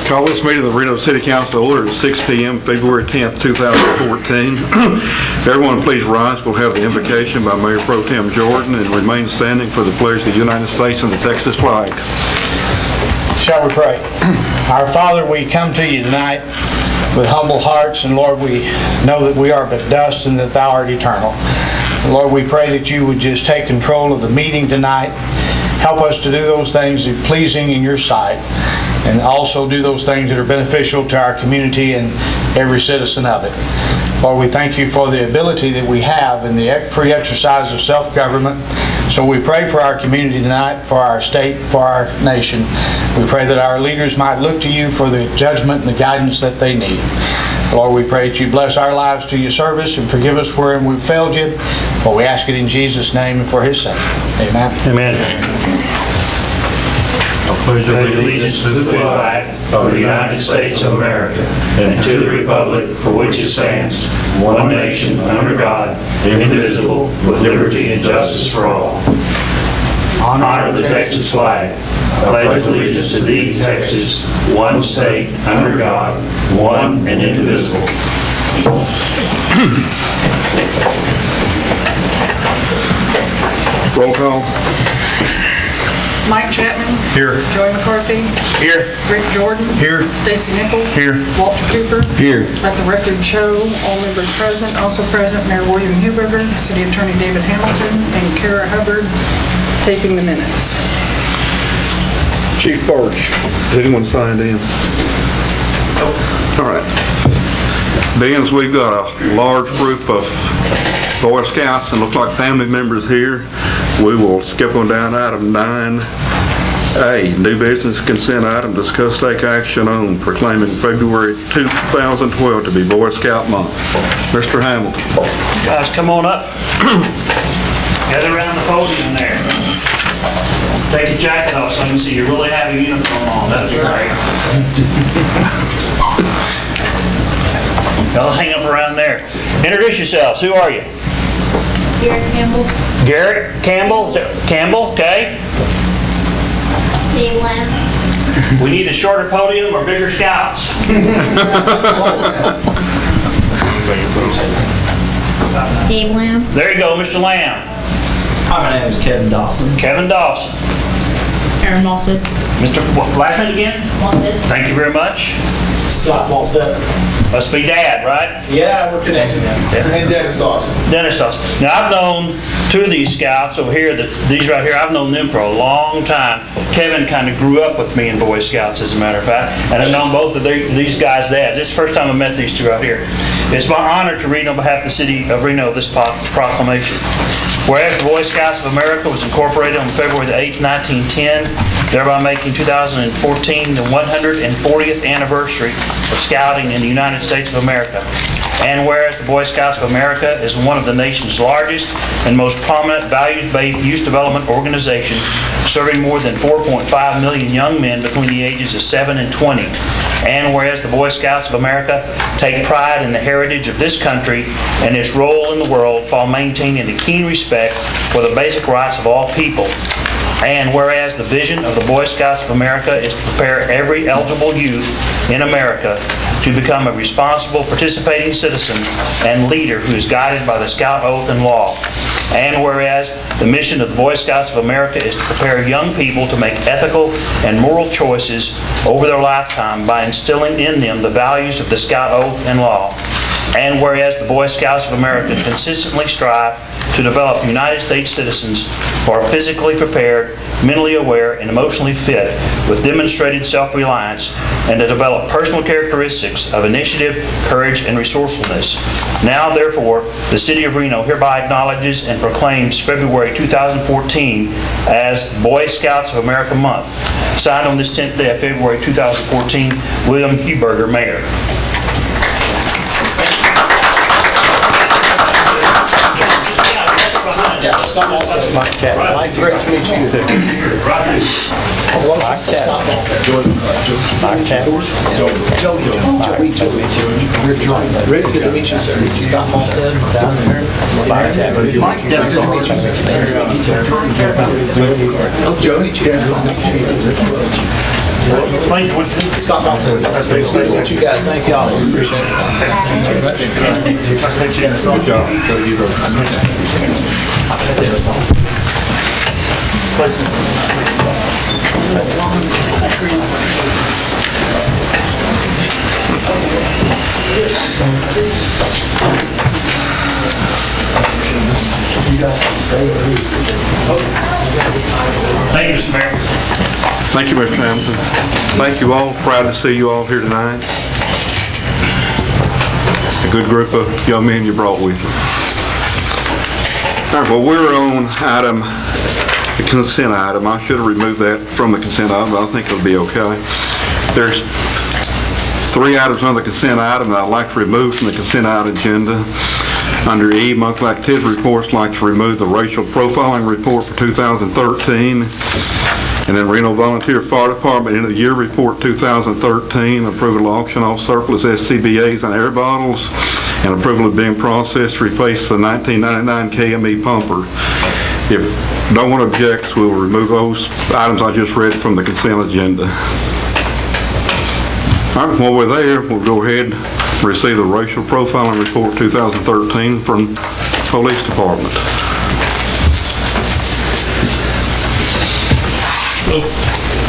Call this meeting of the Reno City Council to order at 6 p.m. February 10th, 2014. Everyone please rise. We'll have the invocation by Mayor Pro Tem Jordan and remain standing for the pledge of the United States and the Texas flags. Shall we pray? Our Father, we come to you tonight with humble hearts, and Lord, we know that we are but dust and that Thou art eternal. Lord, we pray that you would just take control of the meeting tonight. Help us to do those things that are pleasing in your sight, and also do those things that are beneficial to our community and every citizen of it. Lord, we thank you for the ability that we have in the free exercise of self-government. So we pray for our community tonight, for our state, for our nation. We pray that our leaders might look to you for the judgment and the guidance that they need. Lord, we pray that you bless our lives to your service and forgive us wherein we've failed you. For we ask it in Jesus' name and for his sake. Amen. Amen. I pledge allegiance to the flag of the United States of America and to the republic for which it stands, one nation, under God, indivisible, with liberty and justice for all. Honor the Texas flag. I pledge allegiance to thee, Texas, one state, under God, one and indivisible. Roll call. Mike Chapman. Here. Joey McCarthy. Here. Rick Jordan. Here. Stacy Nichols. Here. Walter Cooper. Here. Let the record show all members present. Also present Mayor William Huberger, City Attorney David Hamilton, and Kara Hubbard taping the minutes. Chief Birch. Has anyone signed in? All right. Being as we've got a large group of Boy Scouts and looks like family members here, we will skip on down item 9A, new business consent item, discuss take action on proclaiming February 2012 to be Boy Scout Month. Mr. Hamilton. Guys, come on up. Gather around the podium there. Take your jacket off so I can see you really have a uniform on. That's great. Y'all hang up around there. Introduce yourselves. Who are you? Garrett Campbell. Garrett Campbell. Campbell, okay. Dave Lamb. We need a shorter podium or bigger scouts. Dave Lamb. There you go, Mr. Lamb. Hi, my name is Kevin Dawson. Kevin Dawson. Aaron Malstead. Mr. What, last name again? Malstead. Thank you very much. Scott Malstead. Must be Dad, right? Yeah, we're connected now. And Dennis Dawson. Dennis Dawson. Now, I've known two of these scouts over here, these right here, I've known them for a long time. Kevin kind of grew up with me in Boy Scouts, as a matter of fact, and I've known both of these guys' dads. This is the first time I met these two right here. It's my honor to read on behalf of the city of Reno this proclamation. Whereas the Boy Scouts of America was incorporated on February the 8th, 1910, thereby making 2014 the 140th anniversary of scouting in the United States of America. And whereas the Boy Scouts of America is one of the nation's largest and most prominent values-based youth development organizations, serving more than 4.5 million young men between the ages of 7 and 20. And whereas the Boy Scouts of America take pride in the heritage of this country and its role in the world while maintaining a keen respect for the basic rights of all people. And whereas the vision of the Boy Scouts of America is to prepare every eligible youth in America to become a responsible participating citizen and leader who is guided by the Scout Oath and law. And whereas the mission of the Boy Scouts of America is to prepare young people to make ethical and moral choices over their lifetime by instilling in them the values of the Scout Oath and law. And whereas the Boy Scouts of America consistently strive to develop United States citizens who are physically prepared, mentally aware, and emotionally fit with demonstrated self-reliance, and to develop personal characteristics of initiative, courage, and resourcefulness. Now, therefore, the City of Reno hereby acknowledges and proclaims February 2014 as Boy Scouts of America Month. Signed on this 10th day of February 2014, William Huberger, Mayor. Scott Malstead. Mike Chapman. Mike, great to meet you. Mike Chapman. Mike Chapman. Joe. Mike, to meet you. Rick, good to meet you, sir. Scott Malstead. Down there. Mike Chapman. Mike, good to meet you. Oh, Joe, meet you. Thank you. What'd you do? Scott Boston. Nice to meet you guys. Thank y'all. Appreciate it. Good job. Thank you, Mr. Mayor. Thank you, Mr. Hamilton. Thank you all. Proud to see you all here tonight. A good group of young men you brought with you. All right, well, we're on the consent item. I should have removed that from the consent item, but I think it'll be okay. There's 3 items on the consent item that I'd like to remove from the consent item agenda. Under E, monthly activity reports, I'd like to remove the racial profiling report for 2013. And then Reno Volunteer Fire Department end of the year report 2013, approval of auction off surplus SCBA's and air bottles, and approval of being processed to replace the 1999 KME pumper. If no one objects, we'll remove those items I just read from the consent agenda. All right, while we're there, we'll go ahead and receive the racial profiling report 2013 from Police Department.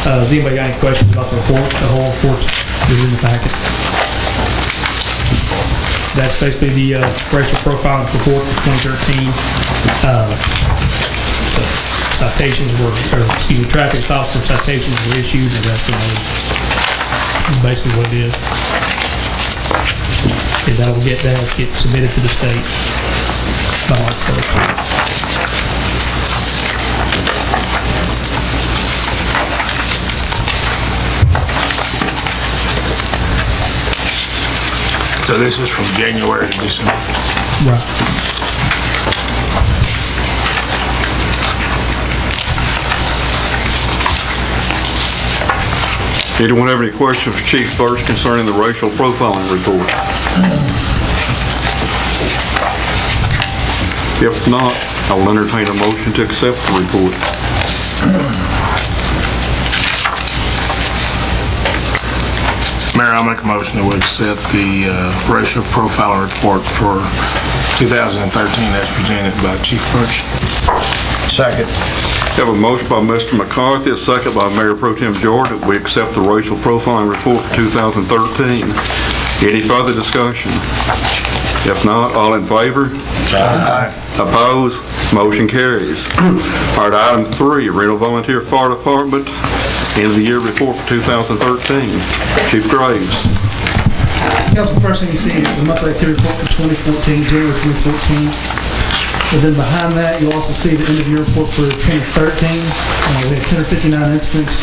Has anybody got any questions about the report? The whole report is in the packet. That's basically the racial profiling report for 2013. Citations were, traffic stops and citations were issued, and that's basically what it is. And that will get submitted to the state by March 1st. So this is from January to December. Right. Anyone have any questions for Chief first concerning the racial profiling report? If not, I will entertain a motion to accept the report. Mayor, I'll make a motion that we accept the racial profiling report for 2013 as presented by Chief Burch. Second. Have a motion by Mr. McCarthy, a second by Mayor Pro Tem Jordan, that we accept the racial profiling report for 2013. Any further discussion? If not, all in favor? Aye. Opposed? Motion carries. All right, item 3, Reno Volunteer Fire Department, end of the year report for 2013. Chief Graves. Council, first thing you see is the monthly activity report for 2014, January 2014. And then behind that, you'll also see the end of year report for 2013. We had 259 incidents.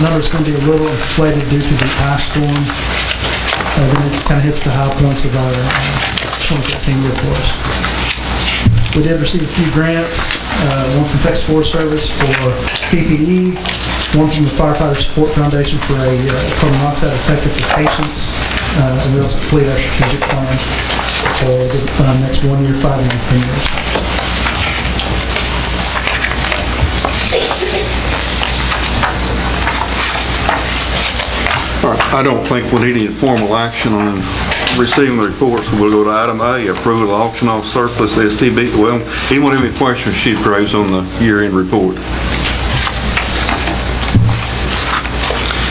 Number's going to be a little inflated due to the ice storm. Then it kind of hits the high points of our 2015 year for us. We did receive a few grants, one from Texas Forest Service for PPE, one from the Firefighter Support Foundation for a carbon monoxide detector for patients, and we also complete our strategic plan for the next 1 year, 5 and 10 years. All right, I don't think we need any formal action on receiving the report, so we'll go to item A, approval of auction off surplus SCB. Well, anyone have any questions, Chief Graves, on the year-end report?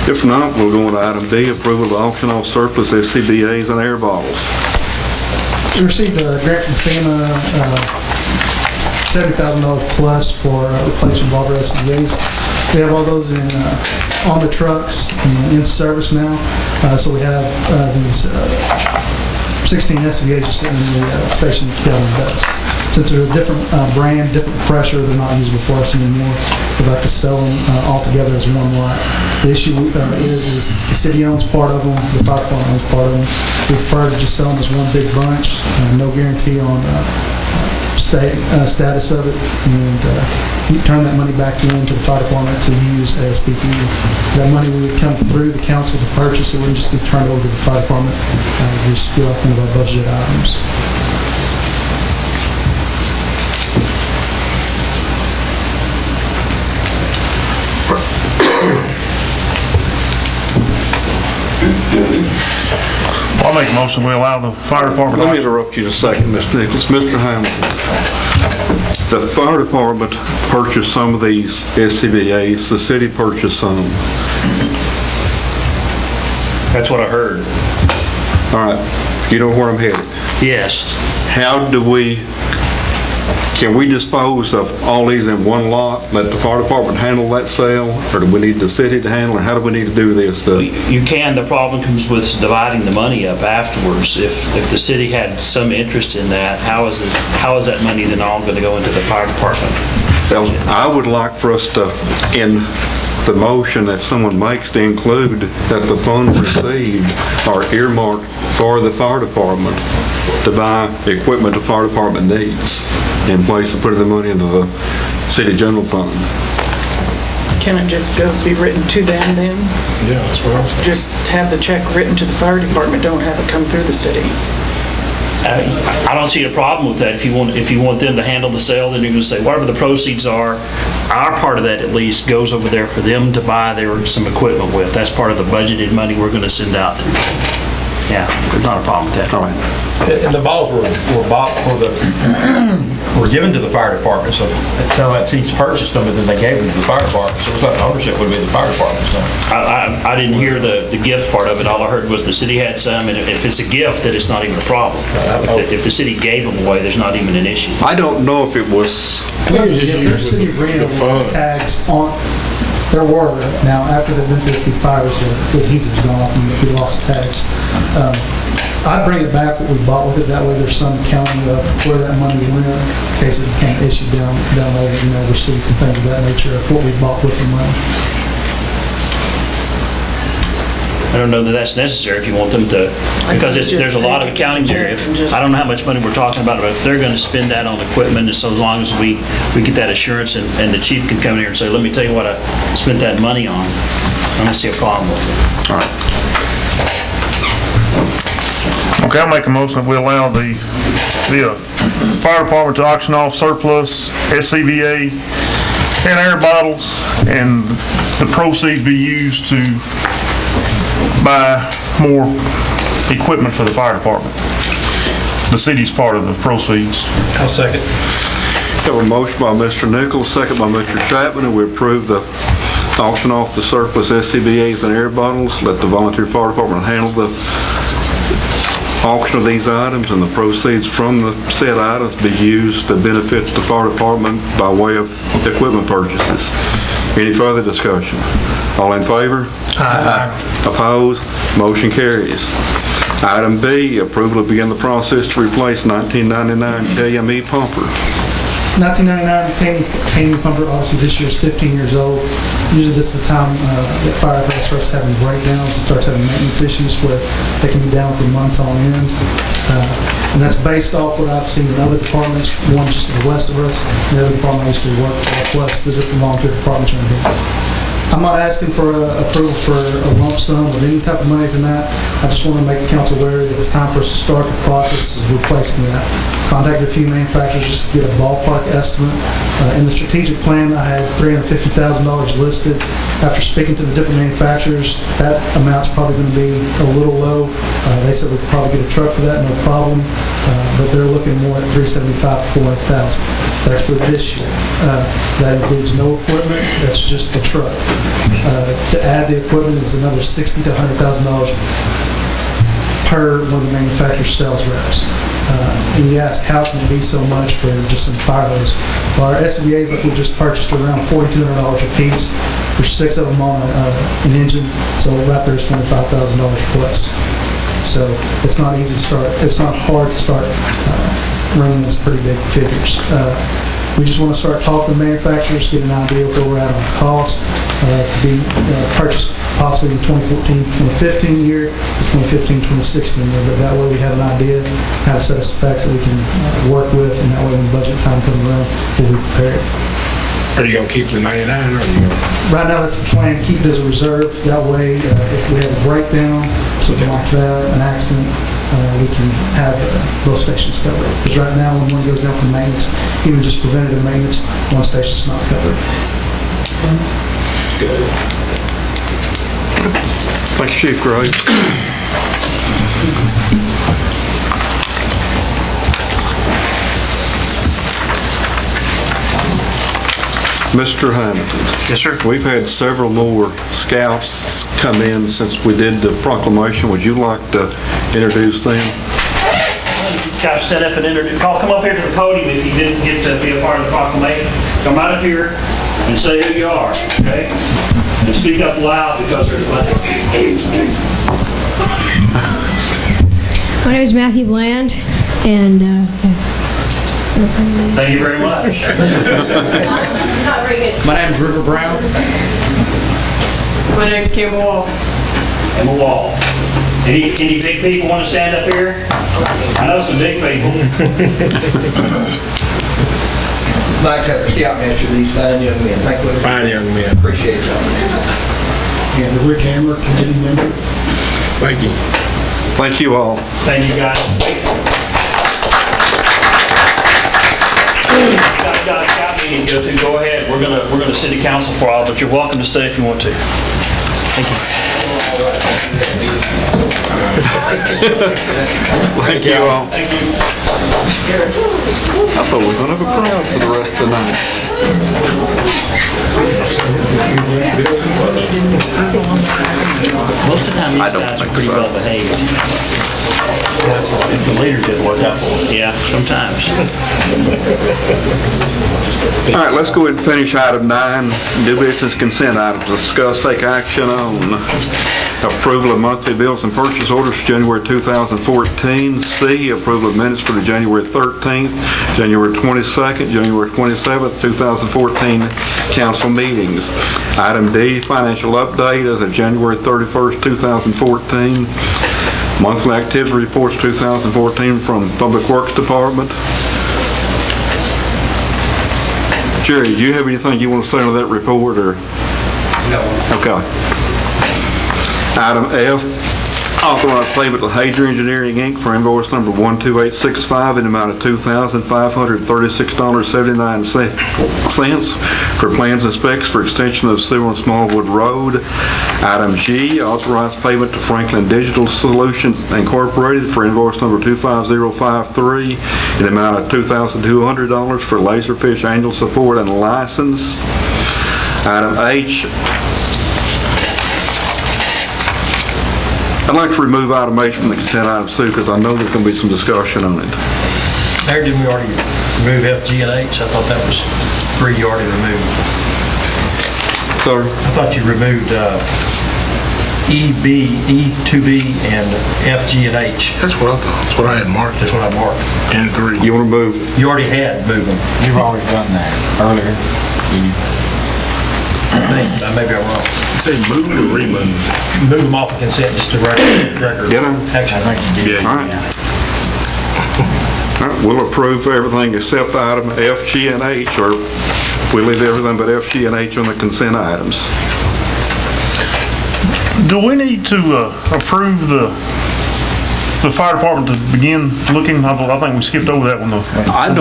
If not, we'll go on to item B, approval of auction off surplus SCBA's and air bottles. We received a grant from FEMA, $70,000 plus for replacement of all our SCBA's. We have all those on the trucks and in service now. So we have these 16 SCBA's sitting in the station that Kelvin does. Since they're a different brand, different pressure, they're not usable for us anymore. We'd like to sell them all together as one lot. The issue is the city owns part of them, the fire department owns part of them. We prefer to just sell them as one big bunch, no guarantee on status of it, and you turn that money back into the fire department to use as PPE. That money would come through the council to purchase, it wouldn't just be turned over to the fire department. We just feel like one of our budgeted items. I'll make a motion, we allow the fire department. Let me interrupt you just a second, Mr. Nichols. Mr. Hamilton, the fire department purchased some of these SCBA's, the city purchased some. That's what I heard. All right, you know where I'm headed. Yes. How do can we dispose of all these in one lot, let the fire department handle that sale, or do we need the city to handle it? How do we need to do this? You can, the problem comes with dividing the money up afterwards. If the city had some interest in that, how is that money then all going to go into the fire department? I would like for us to, in the motion that someone makes, to include that the funds received are earmarked for the fire department to buy equipment the fire department needs, in place of putting the money into the city general fund. Can it just be written to them then? Yeah, that's what I'm saying. Just have the check written to the fire department, don't have it come through the city? I don't see a problem with that. If you want them to handle the sale, then you can say whatever the proceeds are, our part of that at least goes over there for them to buy some equipment with. That's part of the budgeted money we're going to send out. Yeah, there's not a problem with that. All right. And the balls were bought were given to the fire department, so that he's purchased them and then they gave them to the fire department, so it's not ownership would be the fire department. So. I didn't hear the gift part of it. All I heard was the city had some, and if it's a gift, then it's not even a problem. If the city gave them away, there's not even an issue. I don't know if it was, Their city of Reno tags on, there were, now after the been through a few fires, the adhesive's gone off and we lost the tags. I'd bring it back what we bought with it, that way there's some counting of where that money went, in case it became issued down later, receipts and things of that nature, of what we bought with the money. I don't know that that's necessary if you want them to, because there's a lot of accounting there. I don't know how much money we're talking about, but if they're going to spend that on equipment, and so as long as we get that assurance and the chief can come in here and say, let me tell you what I spent that money on, I don't see a problem with it. all right. Okay, I'll make a motion that we allow the fire department to auction off surplus SCBA and air bottles, and the proceeds be used to buy more equipment for the fire department. The city's part of the proceeds. I'll second. Have a motion by Mr. Nichols, second by Mr. Chapman, and we approve the auction off the surplus SCBA's and air bottles. Let the volunteer fire department handle the auction of these items, and the proceeds from the said items be used to benefit the fire department by way of equipment purchases. Any further discussion? All in favor? Aye. Opposed? Motion carries. Item B, approval to begin the process to replace 1999 KME pumper. 1999 Canyon pumper, obviously this year's 15 years old. Usually this is the time that firefighter starts having breakdowns and starts having maintenance issues where they can be down for months on end. And that's based off what I've seen in other departments, one just to the west of us, the other department I used to work for, plus the different volunteer departments around here. I'm not asking for approval for a lump sum or any type of money from that. I just want to make the council aware that it's time for us to start the process of replacing that. Contacted a few manufacturers just to get a ballpark estimate. In the strategic plan, I had $350,000 listed. After speaking to the different manufacturers, that amount's probably going to be a little low. They said we could probably get a truck for that, no problem. But they're looking more at $375,000 to $400,000. That's for this year. That includes no equipment. That's just the truck. To add the equipment is another $60,000 to $100,000 per one of the manufacturer's sales reps. And you ask, how can it be so much for just some fire hose? Well, our SCBA's, like we just purchased, around $4,200 a piece. There's 6 of them on an engine, so right there is $25,000 plus. So it's not easy to start. It's not hard to start running these pretty big figures. We just want to start talking to manufacturers, get an idea of where we're at on cost, to be purchased possibly in 2014-2015 year, 2015-2016 year, but that way we have an idea, have a set of specs that we can work with, and that way when budget time comes around, we'll be prepared. Are you gonna keep the 99, or are you gonna? Right now, that's the plan, keep it as a reserve. That way, if we have a breakdown, something like that, an accident, we can have both stations covered. Because right now, when one goes down for maintenance, even just preventative maintenance, one station's not covered. Thank you, Chief Graves. Mr. Hamilton. Yes, sir. We've had several more scouts come in since we did the proclamation. Would you like to introduce them? Guys, stand up and come up here to the podium if you didn't get to be a part of the proclamation. Come right up here and say who you are, okay? And speak up loud because there's My name is Matthew Bland, and Thank you very much. My name's River Brown. My name's Kim Wall. Emma Wall. Any big people want to stand up here? I know some big people. Mike Tucker, Scoutmaster, these fine young men. Thank you. Fine young men. Appreciate y'all. And Rick Hammer, committee member. Thank you. Thank you all. Thank you, guys. Got a scout meeting to go to. Go ahead. We're gonna city council for a while, but you're welcome to stay if you want to. Thank you. Thank you all. Thank you. I thought we were going to have a crowd for the rest of the night. Most of the time, these guys are pretty well behaved. If the leader didn't work out for them. Yeah, sometimes. All right, let's go ahead and finish item 9, new business consent items. Discuss, take action on approval of monthly bills and purchase orders for January 2014. C, approval of minutes for the January 13th, January 22nd, January 27th, 2014 council meetings. Item D, financial update as of January 31st, 2014. Monthly activity reports 2014 from Public Works Department. Jerry, do you have anything you want to say on that report, or? No. Okay. Item F, authorized payment to Hager Engineering, Inc. for invoice number 12865 in the amount of $2,536.79 for plans and specs for extension of sewer on Smallwood Road. Item G, authorized payment to Franklin Digital Solutions Incorporated for invoice number 25053 in the amount of $2,200 for Laserfish annual support and license. Item H, I'd like to remove item H from the consent items too, because I know there's going to be some discussion on it. There, didn't we already remove F, G, and H? I thought that was 3 you already removed. Sorry? I thought you removed E, B, E, 2B, and F, G, and H. That's what I thought. That's what I had marked. That's what I marked. And 3. You want to move? You already had moved them. You've already done that earlier. Maybe I'm wrong. Say move or remove? Move them off the consent just to record. Get them? Actually, I think you did. Yeah. All right. All right, we'll approve everything except item F, G, and H, or we leave everything but F, G, and H on the consent items. Do we need to approve the fire department to begin looking? I think we skipped over that when the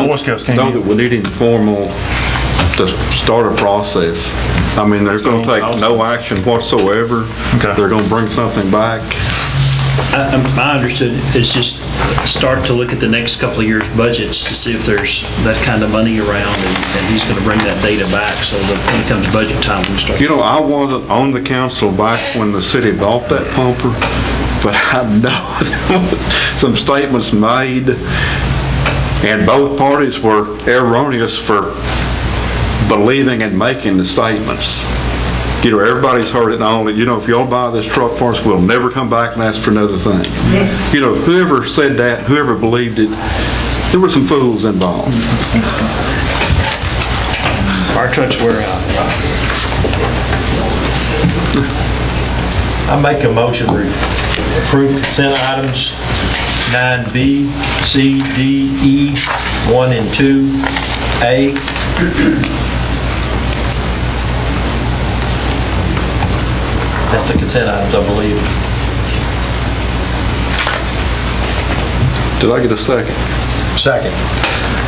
Boy Scouts came know in. that we need informal to start a process. I mean, they're going to take no action whatsoever. Okay. They're going to bring something back. I understood it's just start to look at the next couple of years' budgets to see if there's that kind of money around, and he's going to bring that data back so that when it comes to budget time, we can start. You know, I wasn't on the council back when the city bought that pumper, but I know some statements made, and both parties were erroneous for believing and making the statements. You know, everybody's heard it now that, you know, if y'all buy this truck for us, we'll never come back and ask for another thing. You know, whoever said that, whoever believed it, there were some fools involved. Our trucks wear out. I make a motion to approve consent items 9B, C, D, E, 1 and 2, A. That's the consent items, I believe. Did I get a second? Second.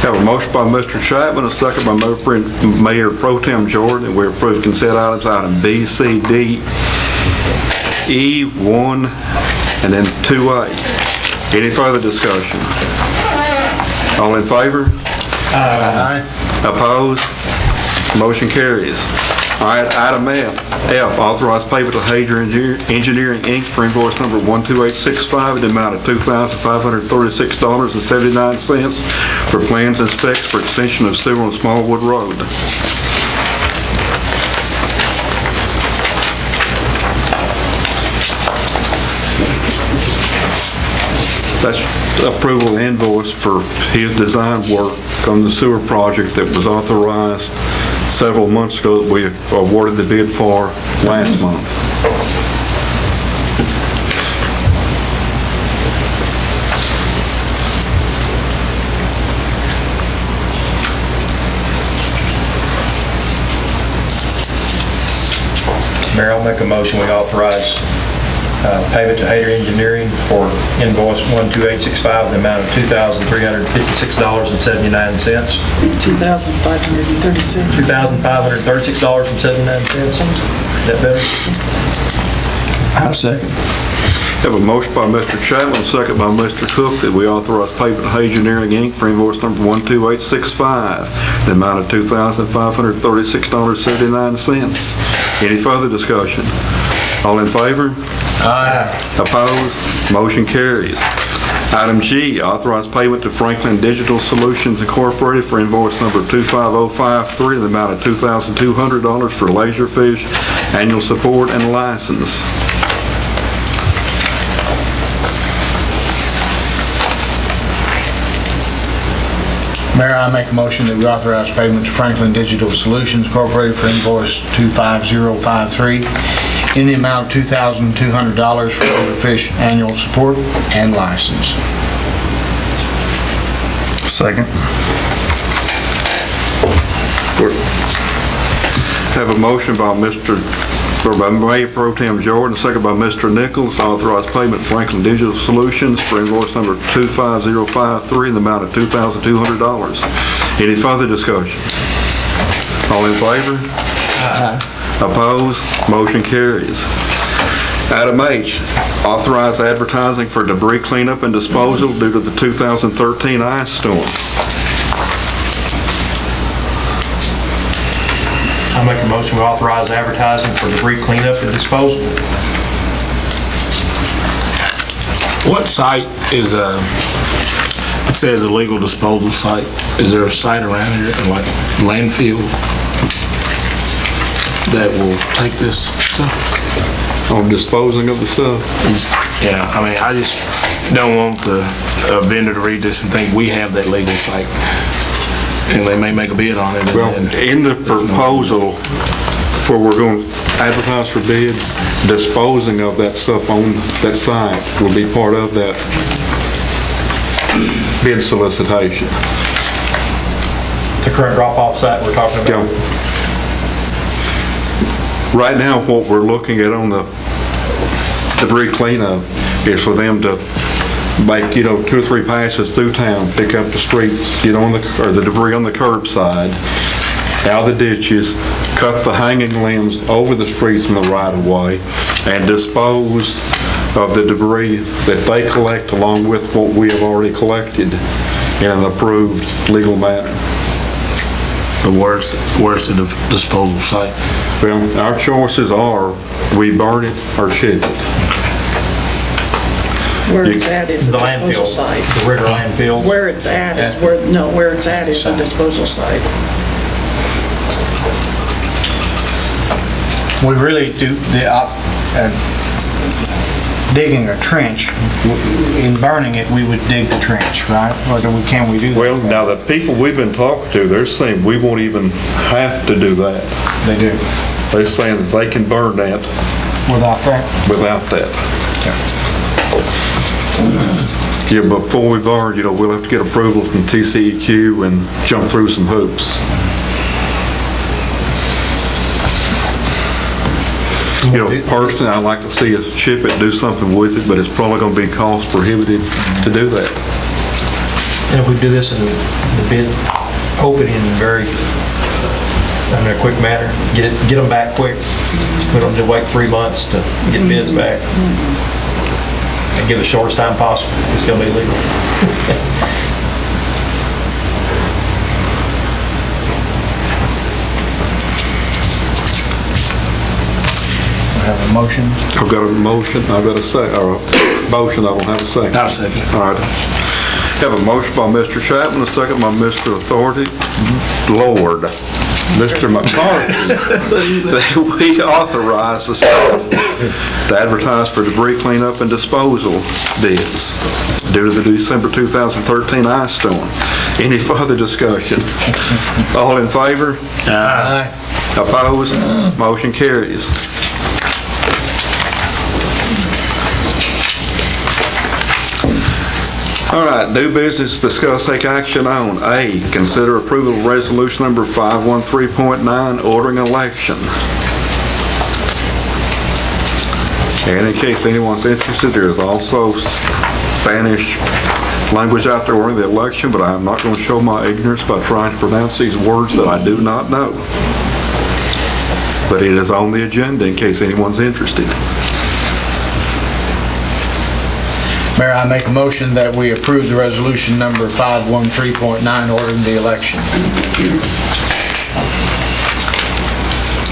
Have a motion by Mr. Chapman, a second by Mayor Pro Tem Jordan, and we approve consent items, item B, C, D, E1, and then 2A. Any further discussion? All in favor? Aye. Opposed? Motion carries. All right, item F, authorized payment to Hager Engineering, Inc. for invoice number 12865 in the amount of $2,536.79 for plans and specs for extension of sewer on Smallwood Road. That's approval of the invoice for his design work on the sewer project that was authorized several months ago that we awarded the bid for last month. Mayor, I'll make a motion, we authorize payment to Hader Engineering for invoice 12865 in the amount of $2,356.79. $2,536. $2,536.79. Is that better? I'll second. Have a motion by Mr. Chapman, second by Mr. Cook, that we authorize payment to Hager Engineering, Inc. for invoice number 12865, the amount of $2,536.79. Any further discussion? All in favor? Aye. Opposed? Motion carries. Item G, authorized payment to Franklin Digital Solutions Incorporated for invoice number 25053 in the amount of $2,200 for Laserfish annual support and license. Mayor, I make a motion that we authorize payment to Franklin Digital Solutions Incorporated for invoice 25053 in the amount of $2,200 for Laserfish annual support and license. Second. Have a motion by Mayor Pro Tem Jordan, second by Mr. Nichols, authorized payment to Franklin Digital Solutions for invoice number 25053 in the amount of $2,200. Any further discussion? All in favor? Aye. Opposed? Motion carries. Item H, authorized advertising for debris cleanup and disposal due to the 2013 ice storm. I make a motion, we authorize advertising for debris cleanup and disposal. What site is it says illegal disposal site? Is there a site around here, like landfill, that will take this stuff? On disposing of the stuff? Yeah, I mean, I just don't want the vendor to read this and think we have that legal site. And they may make a bid on it. Well, in the proposal where we're going to advertise for bids, disposing of that stuff on that site will be part of that bid solicitation. The current drop-off site we're talking about? Yeah. Right now, what we're looking at on the debris cleanup is for them to make, 2 or 3 passes through town, pick up the streets, the debris on the curbside, out of the ditches, cut the hanging limbs over the streets in the right of way, and dispose of the debris that they collect along with what we have already collected in an approved legal manner. But where's the disposal site? Well, our choices are we burn it or ship it. Where it's at is the The disposal landfill, site. the Ritter landfill. Where it's at is where it's at is the disposal site. We really do digging a trench. In burning it, we would dig the trench, right? Or can we do that? Well, now the people we've been talking to, they're saying we won't even have to do that. They do. They're saying that they can burn that Without that? without that. Yeah, but before we burn, we'll have to get approval from TCEQ and jump through some hoops. Personally, I'd like to see us ship it, do something with it, but it's probably going to be cost prohibitive to do that. And if we do this in the bid opening very in a quick manner, get them back quick. We don't just wait 3 months to get bids back. And give the shortest time possible. It's gonna be legal. Have a motion? I've got a motion, I've got a second, or a motion, I don't have a second. I'll second. All right. Have a motion by Mr. Chapman, a second by Mr. Authority. Lord, Mr. McCarthy, that we authorize the staff to advertise for debris cleanup and disposal bids due to the December 2013 ice storm. Any further discussion? All in favor? Aye. Opposed? Motion carries. All right, new business, discuss, take action on. A, consider approval of resolution number 513.9, ordering election. And in case anyone's interested, there's also Spanish language out there ordering the election, but I'm not going to show my ignorance by trying to pronounce these words that I do not know. But it is on the agenda in case anyone's interested. Mayor, I make a motion that we approve the resolution number 513.9 ordering the election.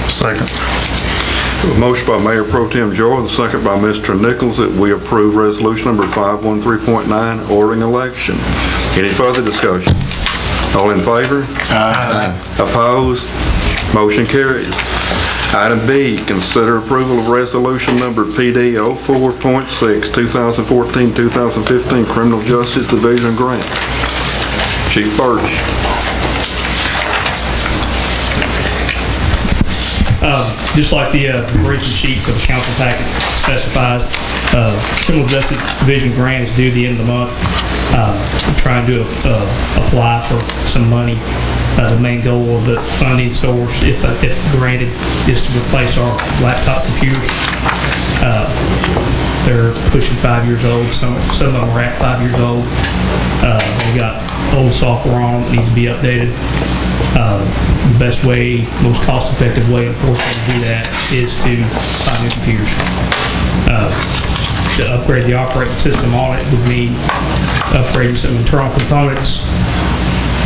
Second. A motion by Mayor Pro Tem Joy, the second by Mr. Nichols, that we approve resolution number 513.9, ordering election. Any further discussion? All in favor? Aye. Opposed? Motion carries. Item B, consider approval of resolution number PD 04.6, 2014-2015 Criminal Justice Division Grant. Chief Burge. Just like the briefing sheet for the council packet specifies, Criminal Justice Division grant is due the end of the month. I'm trying to apply for some money. The main goal of the funding source, if granted, is to replace our laptop computers. They're pushing 5 years old. Some of them are at 5 years old. We've got old software on them that needs to be updated. The best way, most cost-effective way, unfortunately, to do that is to buy new computers. To upgrade the operating system on it would mean upgrading some internal components.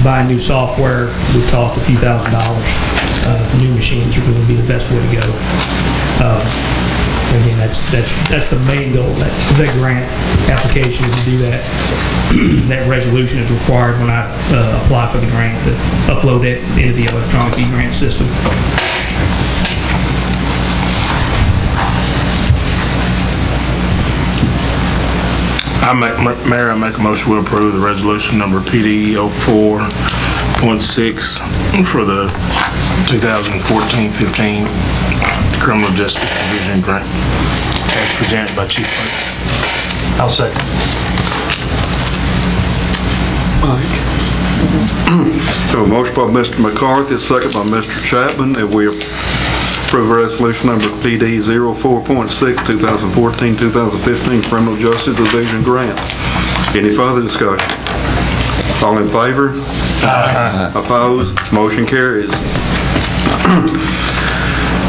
Buying new software would cost a few $1,000s. New machines are going to be the best way to go. Again, that's the main goal of that grant application, is to do that. That resolution is required when I apply for the grant, to upload it into the electronic e-grant system. Mayor, I make a motion to approve the resolution number PD 04.6 for the 2014-15 Criminal Justice Division Grant, as presented by Chief Burke. I'll second. So a motion by Mr. McCarthy, a second by Mr. Chapman, that we approve resolution number PD 04.6, 2014-2015 Criminal Justice Division Grant. Any further discussion? All in favor? Aye. Opposed? Motion carries.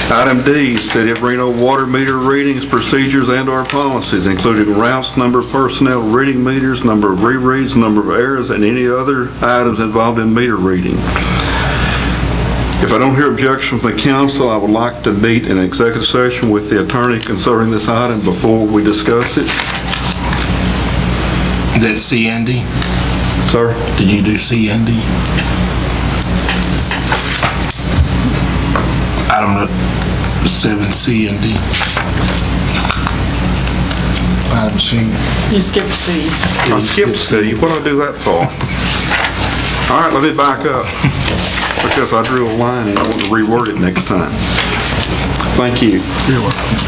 Item D, City of Reno water meter readings, procedures, and/or policies, including routes, number of personnel, reading meters, number of rereads, number of errors, and any other items involved in meter reading. If I don't hear objection from the council, I would like to meet in executive session with the attorney concerning this item before we discuss it. Is that CND? Sir? Did you do CND? Item 7C and D. Item C. You skipped C. I skipped C. What did I do that for? All right, let me back up, because I drew a line and I want to reword it next time. Thank you. You're welcome.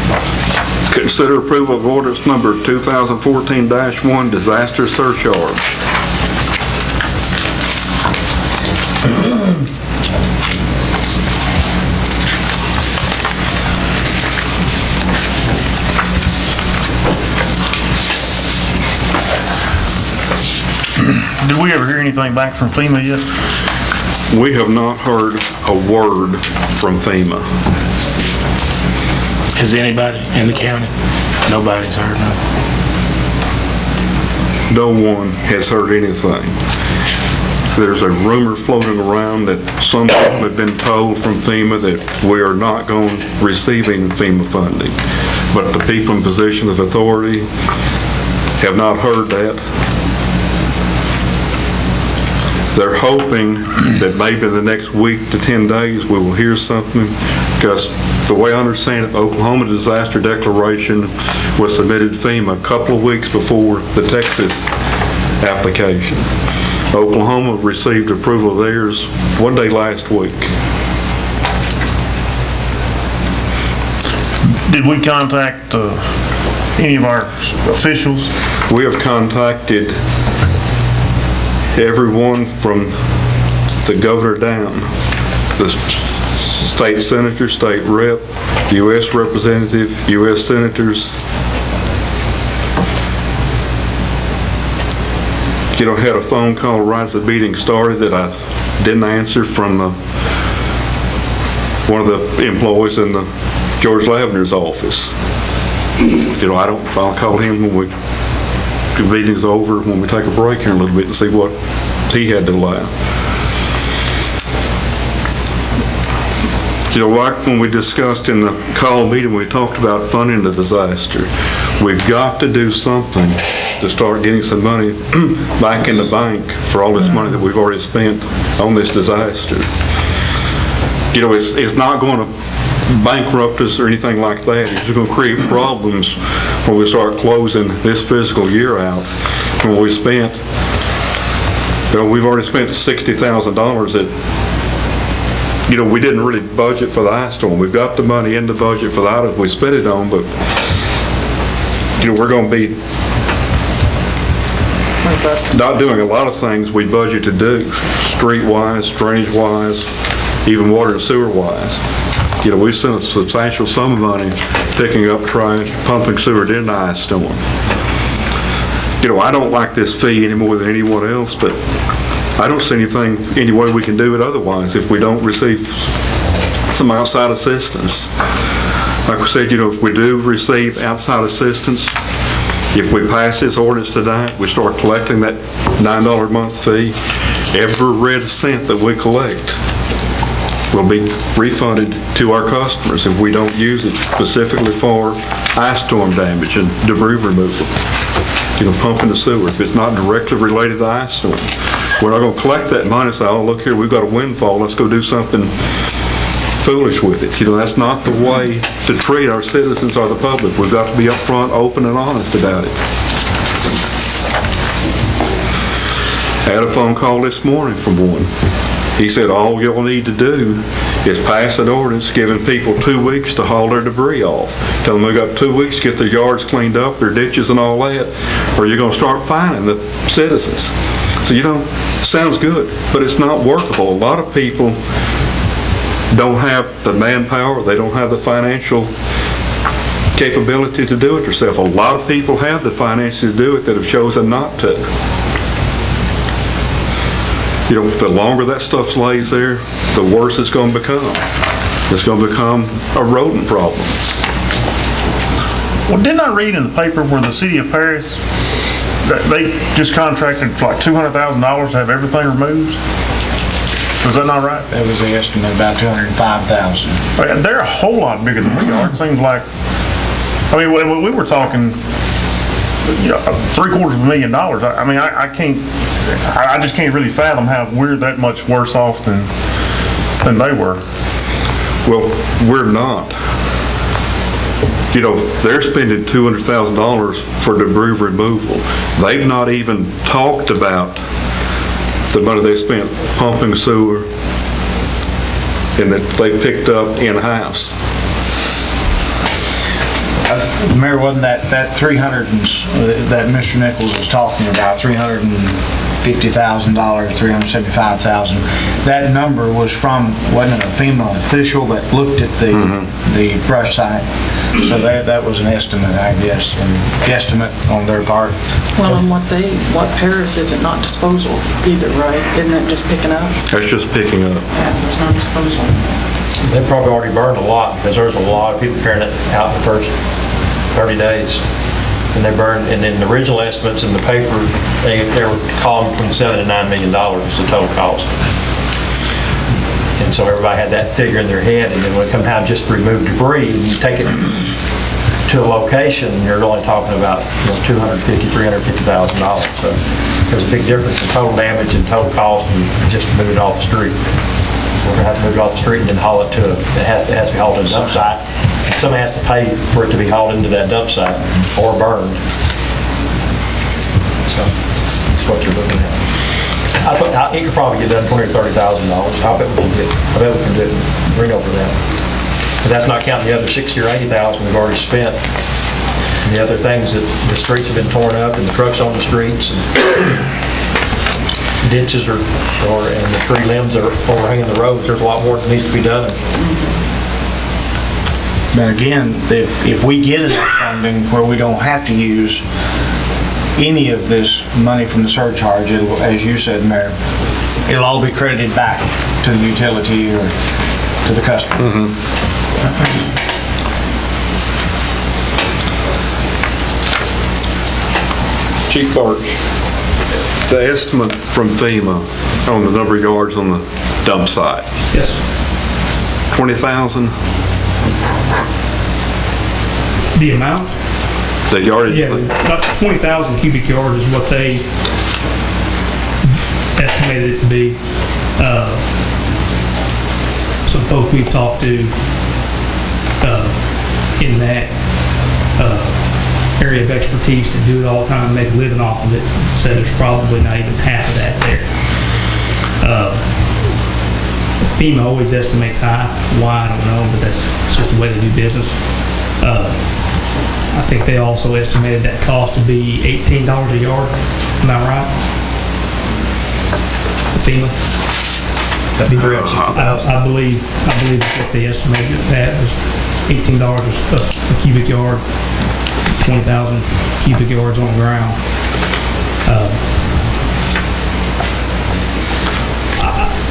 Consider approval of ordinance number 2014-1, disaster surcharge. Did we ever hear anything back from FEMA yet? We have not heard a word from FEMA. Has anybody in the county? Nobody's heard nothing. No one has heard anything. There's a rumor floating around that some people have been told from FEMA that we are not going receiving FEMA funding. But the people in position of authority have not heard that. They're hoping that maybe in the next week to 10 days we will hear something, because the way I understand it, the Oklahoma disaster declaration was submitted to FEMA a couple of weeks before the Texas application. Oklahoma received approval of theirs one day last week. Did we contact any of our officials? We have contacted everyone from the governor down, the state senator, state rep, U.S. representative, U.S. senators. Had a phone call right as the meeting started that I didn't answer from one of the employees in the George Lavender's office. I'll call him when the meeting's over, when we take a break here a little bit, and see what he had to allow. Like when we discussed in the call meeting, we talked about funding the disaster. We've got to do something to start getting some money back in the bank for all this money that we've already spent on this disaster. It's not going to bankrupt us or anything like that. It's just going to create problems when we start closing this fiscal year out. When we spent, we've already spent $60,000 that, we didn't really budget for the ice storm. We've got the money in the budget for the items we spent it on, but, we're going to be not doing a lot of things we budget to do, street-wise, drainage-wise, even water and sewer-wise. We spent a substantial sum of money picking up trash, pumping sewer during the ice storm. I don't like this fee any more than anyone else, but I don't see any way we can do it otherwise if we don't receive some outside assistance. Like we said, if we do receive outside assistance, if we pass this ordinance tonight, we start collecting that $9 a month fee. Every red cent that we collect will be refunded to our customers if we don't use it specifically for ice storm damage and debris removal. Pumping the sewer. If it's not directly related to the ice storm, we're not going to collect that money and say, oh, look here, we've got a windfall, let's go do something foolish with it. That's not the way to treat our citizens or the public. We've got to be upfront, open, and honest about it. I had a phone call this morning from one. He said, all you'll need to do is pass an ordinance giving people 2 weeks to haul their debris off. Tell them they've got 2 weeks to get their yards cleaned up, their ditches and all that, or you're going to start fining the citizens. So, sounds good, but it's not workable. A lot of people don't have the manpower, they don't have the financial capability to do it themselves. A lot of people have the finances to do it that have chosen not to. The longer that stuff lays there, the worse it's going to become. It's going to become a rodent problem. Well, didn't I read in the paper where the city of Paris, they just contracted for like $200,000 to have everything removed? Was that not right? That was the estimate, about $205,000. They're a whole lot bigger than we are. It seems like, when we were talking $750,000. I just can't really fathom how we're that much worse off than they were. Well, we're not. They're spending $200,000 for debris removal. They've not even talked about the money they spent pumping sewer and that they picked up in-house. Mayor, wasn't that 300 that Mr. Nichols was talking about, $350,000, $375,000? That number was from, wasn't it a FEMA official that looked at the brush site? So that was an estimate, I guess, and guesstimate on their part. Well, and what Paris isn't not disposal either, right? Isn't that just picking up? That's just picking up. Yeah, there's no disposal. They probably already burned a lot, because there's a lot of people carrying it out the first 30 days. And they burned, and then the original estimates in the paper, they were calling between $7 and $9 million is the total cost. And so everybody had that figure in their head, and then when it come time just to remove debris, and you take it to a location, you're only talking about, $250,000, $350,000. So there's a big difference in total damage and total cost and just to move it off the street. We're gonna have to move it off the street and then haul it to it has to be hauled to a dump site. And somebody has to pay for it to be hauled into that dump site or burned. So that's what you're looking at. It could probably get done $20,000 or $30,000. I bet we can do it in Reno for that. But that's not counting the other $60,000 or $80,000 we've already spent. And the other things that the streets have been torn up and the trucks on the streets and ditches and the tree limbs that are overhanging the roads. There's a lot more that needs to be done. But again, if we get enough funding where we don't have to use any of this money from the surcharge, it'll, as you said, Mayor, it'll all be credited back to the utility or to the customer. Chief Parks, the estimate from FEMA on the number of yards on the dump site, Yes. 20,000, The amount? the yardage? Yeah, about 20,000 cubic yards is what they estimated it to be. Some folks we've talked to in that area of expertise that do it all the time, make a living off of it, said there's probably not even half of that there. FEMA always estimates high. Why, I don't know, but that's just the way they do business. I think they also estimated that cost to be $18 a yard. Am I right? FEMA? That'd be $360,000. I believe that's what they estimated that was $18 a cubic yard, 20,000 cubic yards on the ground.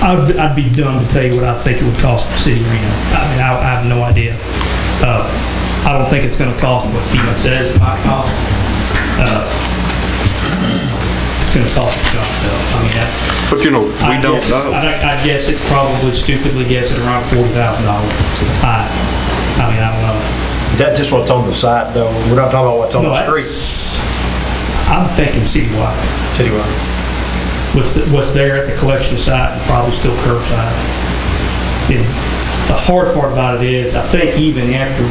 I'd be dumb to tell you what I think it would cost the city of Reno. I mean, I have no idea. I don't think it's going to cost what FEMA says it might cost. It's going to cost a chunk, though. I mean, But we don't know. I guess it probably stupidly gets it around $40,000 high. I mean, I don't know. Is that just what's on the site, though? We're not talking about what's on No, the that's- street. I'm thinking citywide. Citywide. What's there at the collection site and probably still curbside. And the hard part about it is, I think even after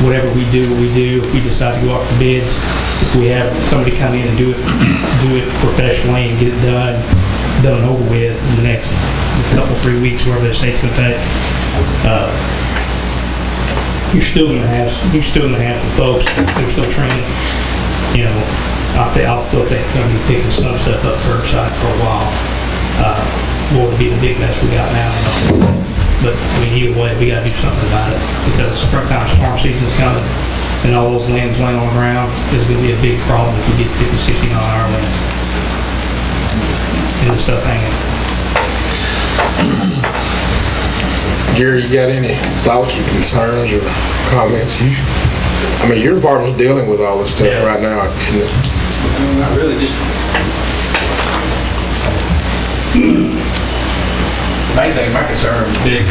whatever we do, if we decide to go out for bids, if we have somebody come in and do it professionally and get it done and over with in the next couple, 3 weeks, whatever they say it's gonna take, you're still gonna have some folks that are still training. I'll still think it's gonna be picking some stuff up curbside for a while. What would be the big mess we got now? I don't know. But I mean, either way, we gotta do something about it because springtime storm season's coming and all those lands laying on the ground is gonna be a big problem if we get 50, 60 mile an hour winds. And the stuff hanging. Gary, you got any thoughts or concerns or comments? Your department's dealing with all this stuff right now, isn't it? Not really, just main thing, my concern is the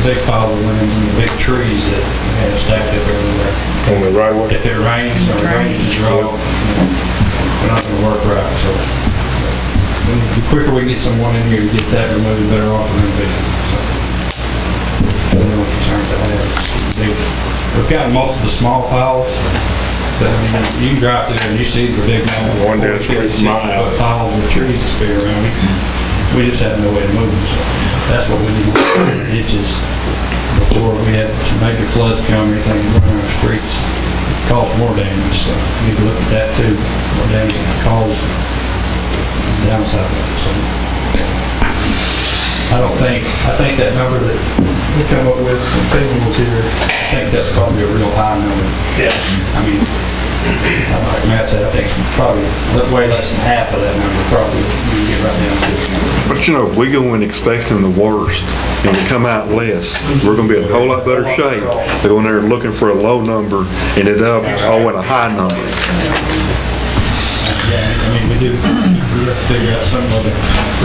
big pile of limbs and the big trees that we have stacked up everywhere. On the right way? If it rains or drainage is wrong, we're not gonna work right, so the quicker we can get someone in here to get that removed, the better off we're gonna be. So, the only concerns I have is we've got most of the small piles, but I mean, you can drive through there and you see the big One down 50, 60 3 miles. foot piles of trees that's big around. We just have no way to move them, so that's what we need to do, ditches. Before we had some major floods come, everything running our streets caused more damage, so we need to look at that too, what damage it caused, the downside of it, so. I think that number that we come up with, when Peyton was here, I think that's probably a real high number. Yeah. I mean, like Matt said, I think probably way less than half of that number probably we can get right down to. But you know, we go in expecting the worst and we come out less. We're gonna be in a whole lot better shape. They go in there looking for a low number and it up all in a high number. Yeah, I mean, we have to figure out some of the,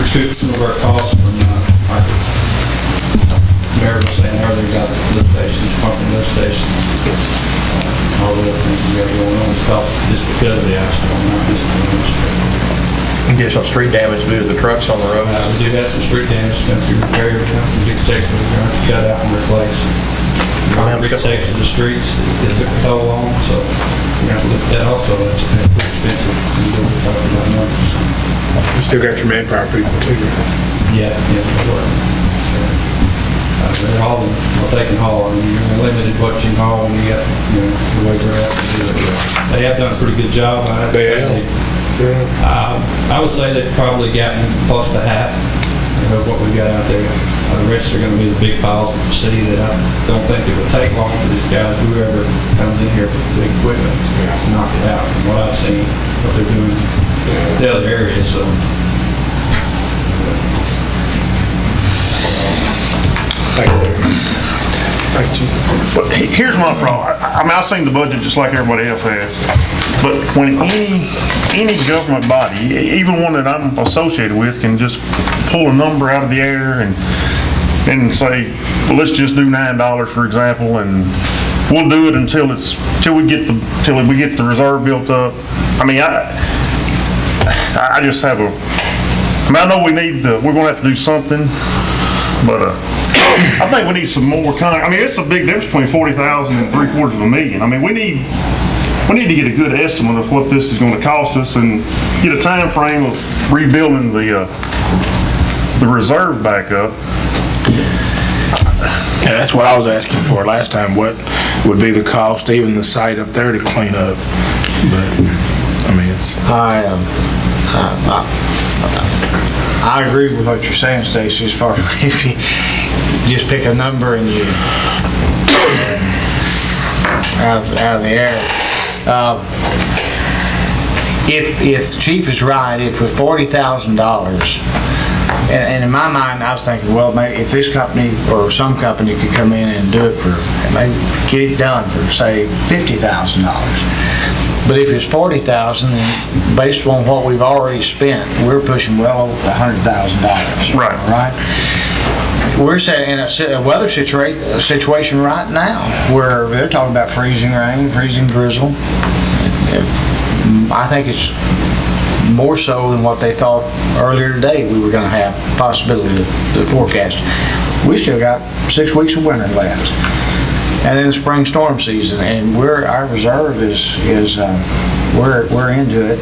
recoup some of our costs from, like Mayor was saying earlier about lift stations, pumping lift stations, all the other things we got going on, stuff just because of the asphalt, not just the damage. Get some street damage due to the trucks on the road. We do have some street damage, some repairs, some big sections we're going to have to cut out and replace. Big sections of streets that took a toll on, so we're going to have to look at that also. That's pretty expensive. We're talking about numbers. You still got your manpower people too. Yeah, sure. They're hauling, well, they can haul. I mean, you're limited what you can haul when you got, the way they're at to do it. They have done a pretty good job. I would say they've probably gotten close to half of what we've got out there. The rest are going to be the big piles of the city that I don't think it would take long for these guys, whoever comes in here with big equipment, to knock it out. From what I've seen, what they're doing in the other areas, so. But here's my problem. I mean, I've seen the budget just like everybody else has. But when any government body, even one that I'm associated with, can just pull a number out of the air and say, well, let's just do $9, for example, and we'll do it until we get the reserve built up. I mean, I just have I know we're going to have to do something, but I think we need some more I mean, it's a big difference between 40,000 and $750,000. I mean, we need to get a good estimate of what this is going to cost us and get a time frame of rebuilding the reserve back up. Yeah, that's what I was asking for last time. What would be the cost, even the site up there to clean up? But I mean, it's. I agree with what you're saying, Stacy, as far as if you just pick a number and you out of the air. If Chief is right, if with $40,000, and in my mind, I was thinking, well, maybe if this company or some company could come in and do it for, maybe get it done for, say, $50,000. But if it's $40,000, then based on what we've already spent, we're pushing well over $100,000. Right? We're in a weather situation right now where they're talking about freezing rain, freezing drizzle. I think it's more so than what they thought earlier today we were going to have possibility to forecast. We still got 6 weeks of winter left. And then the spring storm season, and our reserve is we're into it.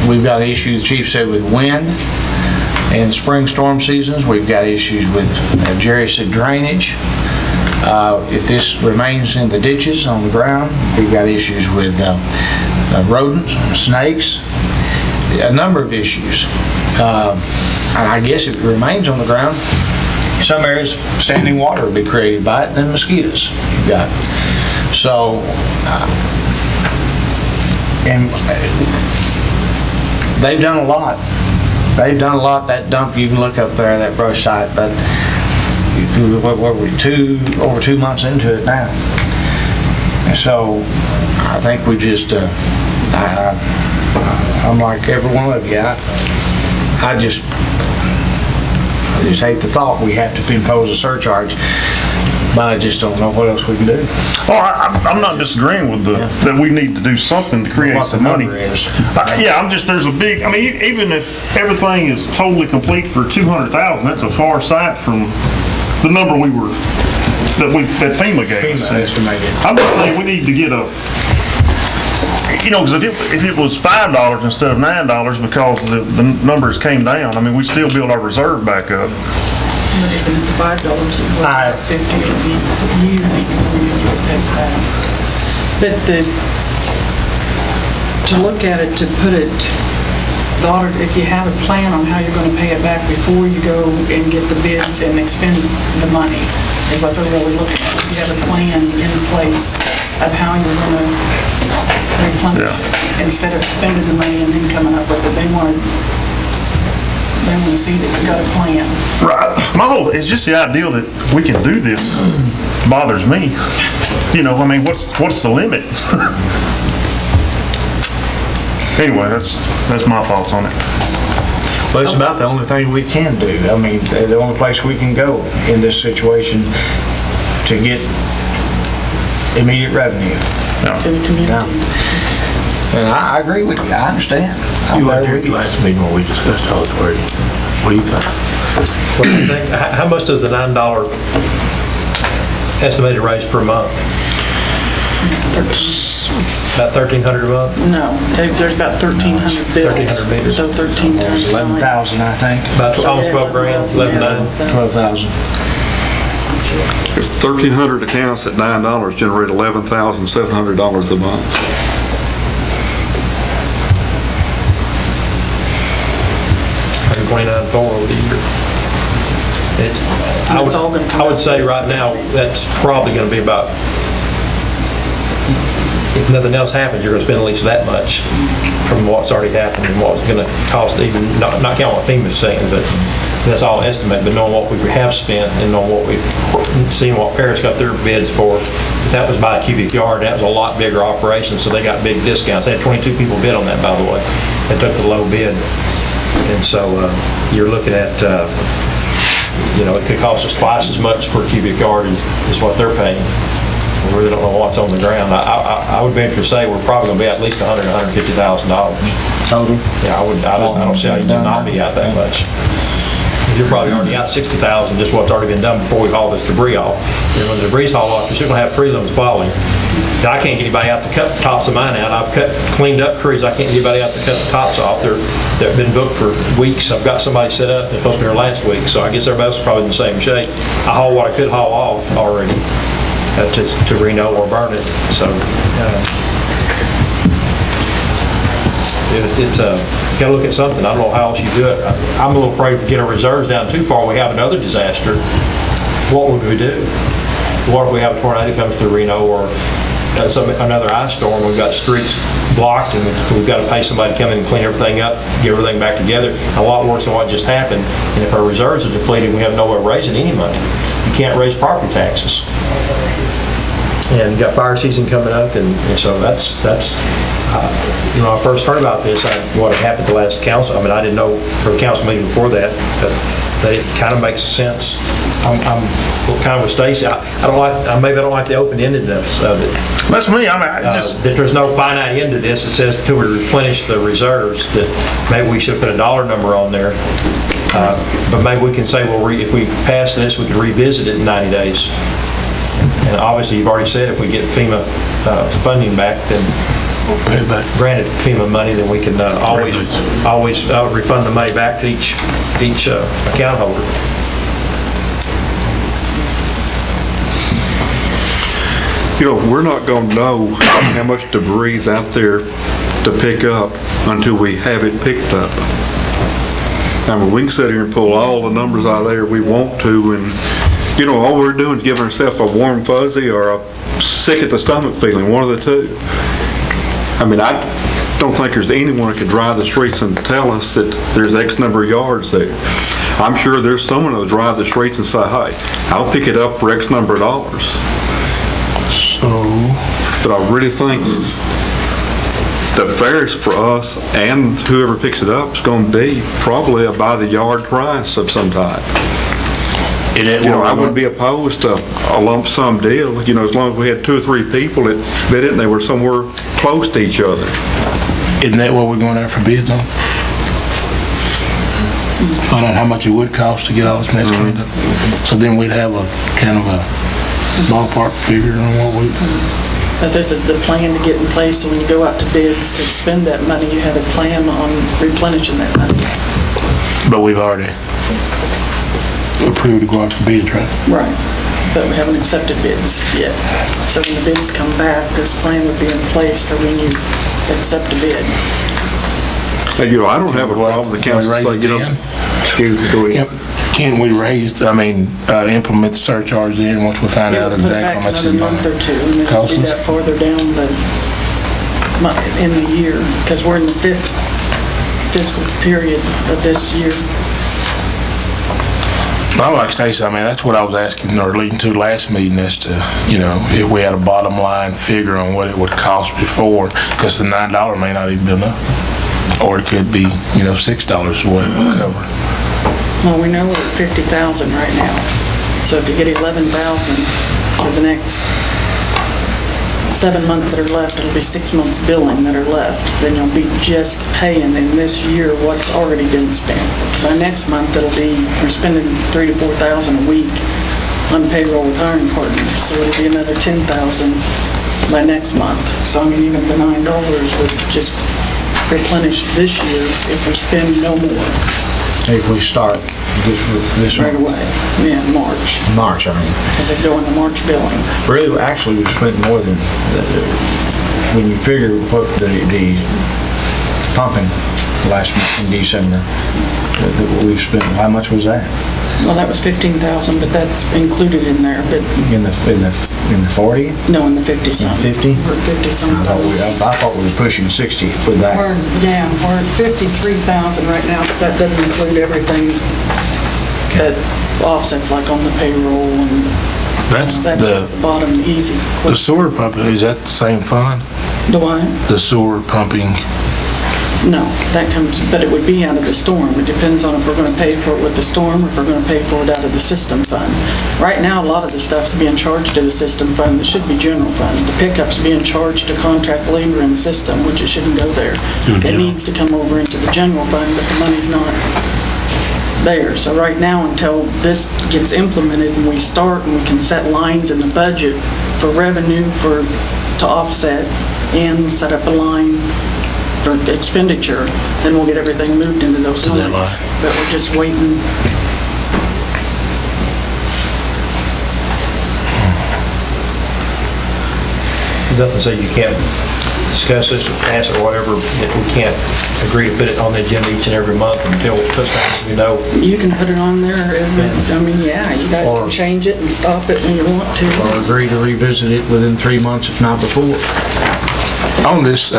We've got issues, the Chief said, with wind and spring storm seasons. We've got issues with, Jerry said, drainage. If this remains in the ditches on the ground, we've got issues with rodents, snakes, a number of issues. And I guess if it remains on the ground, some areas standing water will be created by it, and then mosquitoes you've got. So, and they've done a lot. That dump, you can look up there, that brush site, but what were we, over 2 months into it now. And so, I think we just, I'm like every one of you, I just hate the thought we have to impose a surcharge, but I just don't know what else we can do. Well, I'm not disagreeing with that we need to do something to create some money. There's a big, I mean, even if everything is totally complete for $200,000, that's a far sight from the number that FEMA gave us. I'm just saying we need to get because if it was $5 instead of $9 because the numbers came down, I mean, we still build our reserve back up. But even at the $5, it was $50 would be huge before you get that back. But to look at it, to put it if you have a plan on how you're gonna pay it back before you go and get the bids and expend the money, is what they're really looking at. If you have a plan in place of how you're gonna replenish it, instead of spending the money and then coming up with it, they want to see that you got a plan. Right. My whole, it's just the idea that we can do this bothers me. You know, I mean, what's the limit? Anyway, that's my thoughts on it. Well, it's about the only thing we can do. I mean, the only place we can go in this situation to get immediate revenue. To the community. Now, and I agree with you, I understand. You weren't here at the last meeting when we discussed all this, were you? What do you think? What do you think? How much does the $9 estimated raise per month? About $1,300 a month? No, there's about 1,300 bills. 1,300 meters. So 13 times 9. 11,000, I think. About almost 12 grand, 11,900. 12,000. If 1,300 accounts at $9 generate $11,700 a month. $29,400 over the year. I would say right now, that's probably going to be about, if nothing else happens, you're going to spend at least that much from what's already happened and what's going to cost, even, not counting what FEMA's saying, but that's all estimate, but knowing what we have spent and knowing what we've seen, what Paris got their bids for, that was by a cubic yard. That was a lot bigger operation, so they got big discounts. They had 22 people bid on that, by the way. They took the low bid. And so you're looking at, it could cost us twice as much per cubic yard as what they're paying. We really don't know what's on the ground. I would venture to say we're probably going to be at least $100,000 to $150,000. Total? Yeah, I don't see how you can not be out that much. You're probably already out $60,000 just what's already been done before we haul this debris off. And when the debris haul off, you're still going to have prelims falling. I can't get anybody out to cut the tops of mine out. I've cleaned up crews. I can't get anybody out to cut the tops off. They've been booked for weeks. I've got somebody set up. They're supposed to be here last week, so I guess everybody else is probably in the same shape. I hauled what I could haul off already to Reno or burn it. So it's got to look at something. I don't know how else you do it. I'm a little afraid to get our reserves down too far. We have another disaster. What would we do? What if we have a tornado comes through Reno or another ice storm? We've got streets blocked and we've got to pay somebody to come in and clean everything up, get everything back together. A lot worse than what just happened. And if our reserves are depleted, we have nowhere raising any money. You can't raise property taxes. And you got fire season coming up, and so that's when I first heard about this, what had happened at the last council. I mean, I didn't know for the council meeting before that, but it kind of makes sense. I'm kind of with Stacy. Maybe I don't like the open-endedness of it. That's me. I mean, that there's no finite end to this. It says until we replenish the reserves, that maybe we should put a dollar number on there. But maybe we can say, well, if we pass this, we could revisit it in 90 days. And obviously, you've already said if we get FEMA funding back, then granted FEMA money, then we can always refund the money back to each account holder. We're not going to know how much debris is out there to pick up until we have it picked up. I mean, we can sit here and pull all the numbers out of there we want to, and all we're doing is giving ourselves a warm fuzzy or a sick at the stomach feeling, one of the two. I mean, I don't think there's anyone that could drive the streets and tell us that there's X number of yards there. I'm sure there's someone that'll drive the streets and say, hey, I'll pick it up for X number of dollars. But I really think the fairest for us and whoever picks it up is going to be probably a by the yard price of some type. I wouldn't be opposed to a lump sum deal, as long as we had 2 or 3 people that bid it and they were somewhere close to each other. Isn't that what we're going out for bids on? Find out how much it would cost to get all this mess cleaned up. So then we'd have a kind of a ballpark figure on what we... But this is the plan to get in place, so when you go out to bids to spend that money, you have a plan on replenishing that money. But we've already approved to go out for bids, right? Right. But we haven't accepted bids yet. So when the bids come back, this plan would be in place for when you accept a bid. And, you know, I don't have a problem with the council Raise saying, it you know, again? excuse me, go ahead. Can't we raise, implement the surcharge then once we find out Put it exactly back how much another it's month or gonna two, and then cost do us? that farther down in the year, because we're in the 5th fiscal period of this year. I like Stacy, I mean, that's what I was asking or leading to last meeting as to, you know, if we had a bottom line figure on what it would cost before, because the $9 may not even be enough. Or it could be, you know, $6 is what it would cover. Well, we know we're at 50,000 right now. So if you get 11,000 for the next 7 months that are left, it'll be 6 months billing that are left. Then you'll be just paying in this year what's already been spent. By next month, it'll be, we're spending 3,000 to 4,000 a week on payroll with hiring partners. So it'll be another 10,000 by next month. So I mean, even the $9 would just replenish this year if we spend no more. If we start this Right away, yeah, March, I mean. because they go into March billing. Really, actually, we've spent more than, when you figure what the pumping last month in December, that we've spent, how much was that? Well, that was 15,000, but that's included in there, but In the 40? no, in the 50-some. 50? We're 50-some. I thought we were pushing 60 with that. We're at 53,000 right now, but that doesn't include everything that offsets, like on the payroll, and That's that's just the bottom, easy. the sewer pumping, is that the same fund? The what? The sewer pumping, No, that comes, but it would be out of the storm. It depends on if we're gonna pay for it with the storm, or if we're gonna pay for it out of the system fund. Right now, a lot of the stuff's being charged to the system fund, that should be general fund. The pickup's being charged to contract labor in the system, which it shouldn't go there. It needs to come over into the general fund, but the money's not there. So right now, until this gets implemented and we start and we can set lines in the budget for revenue to offset and set up a line for expenditure, then we'll get everything moved into those that lines. line. But we're just waiting. Nothing say you can't discuss this or pass it or whatever if we can't agree to put it on the agenda each and every month until we know. You can put it on there, I mean, yeah, you guys can change it and stop it when you want to. Or agree to revisit it within 3 months, if not before. on this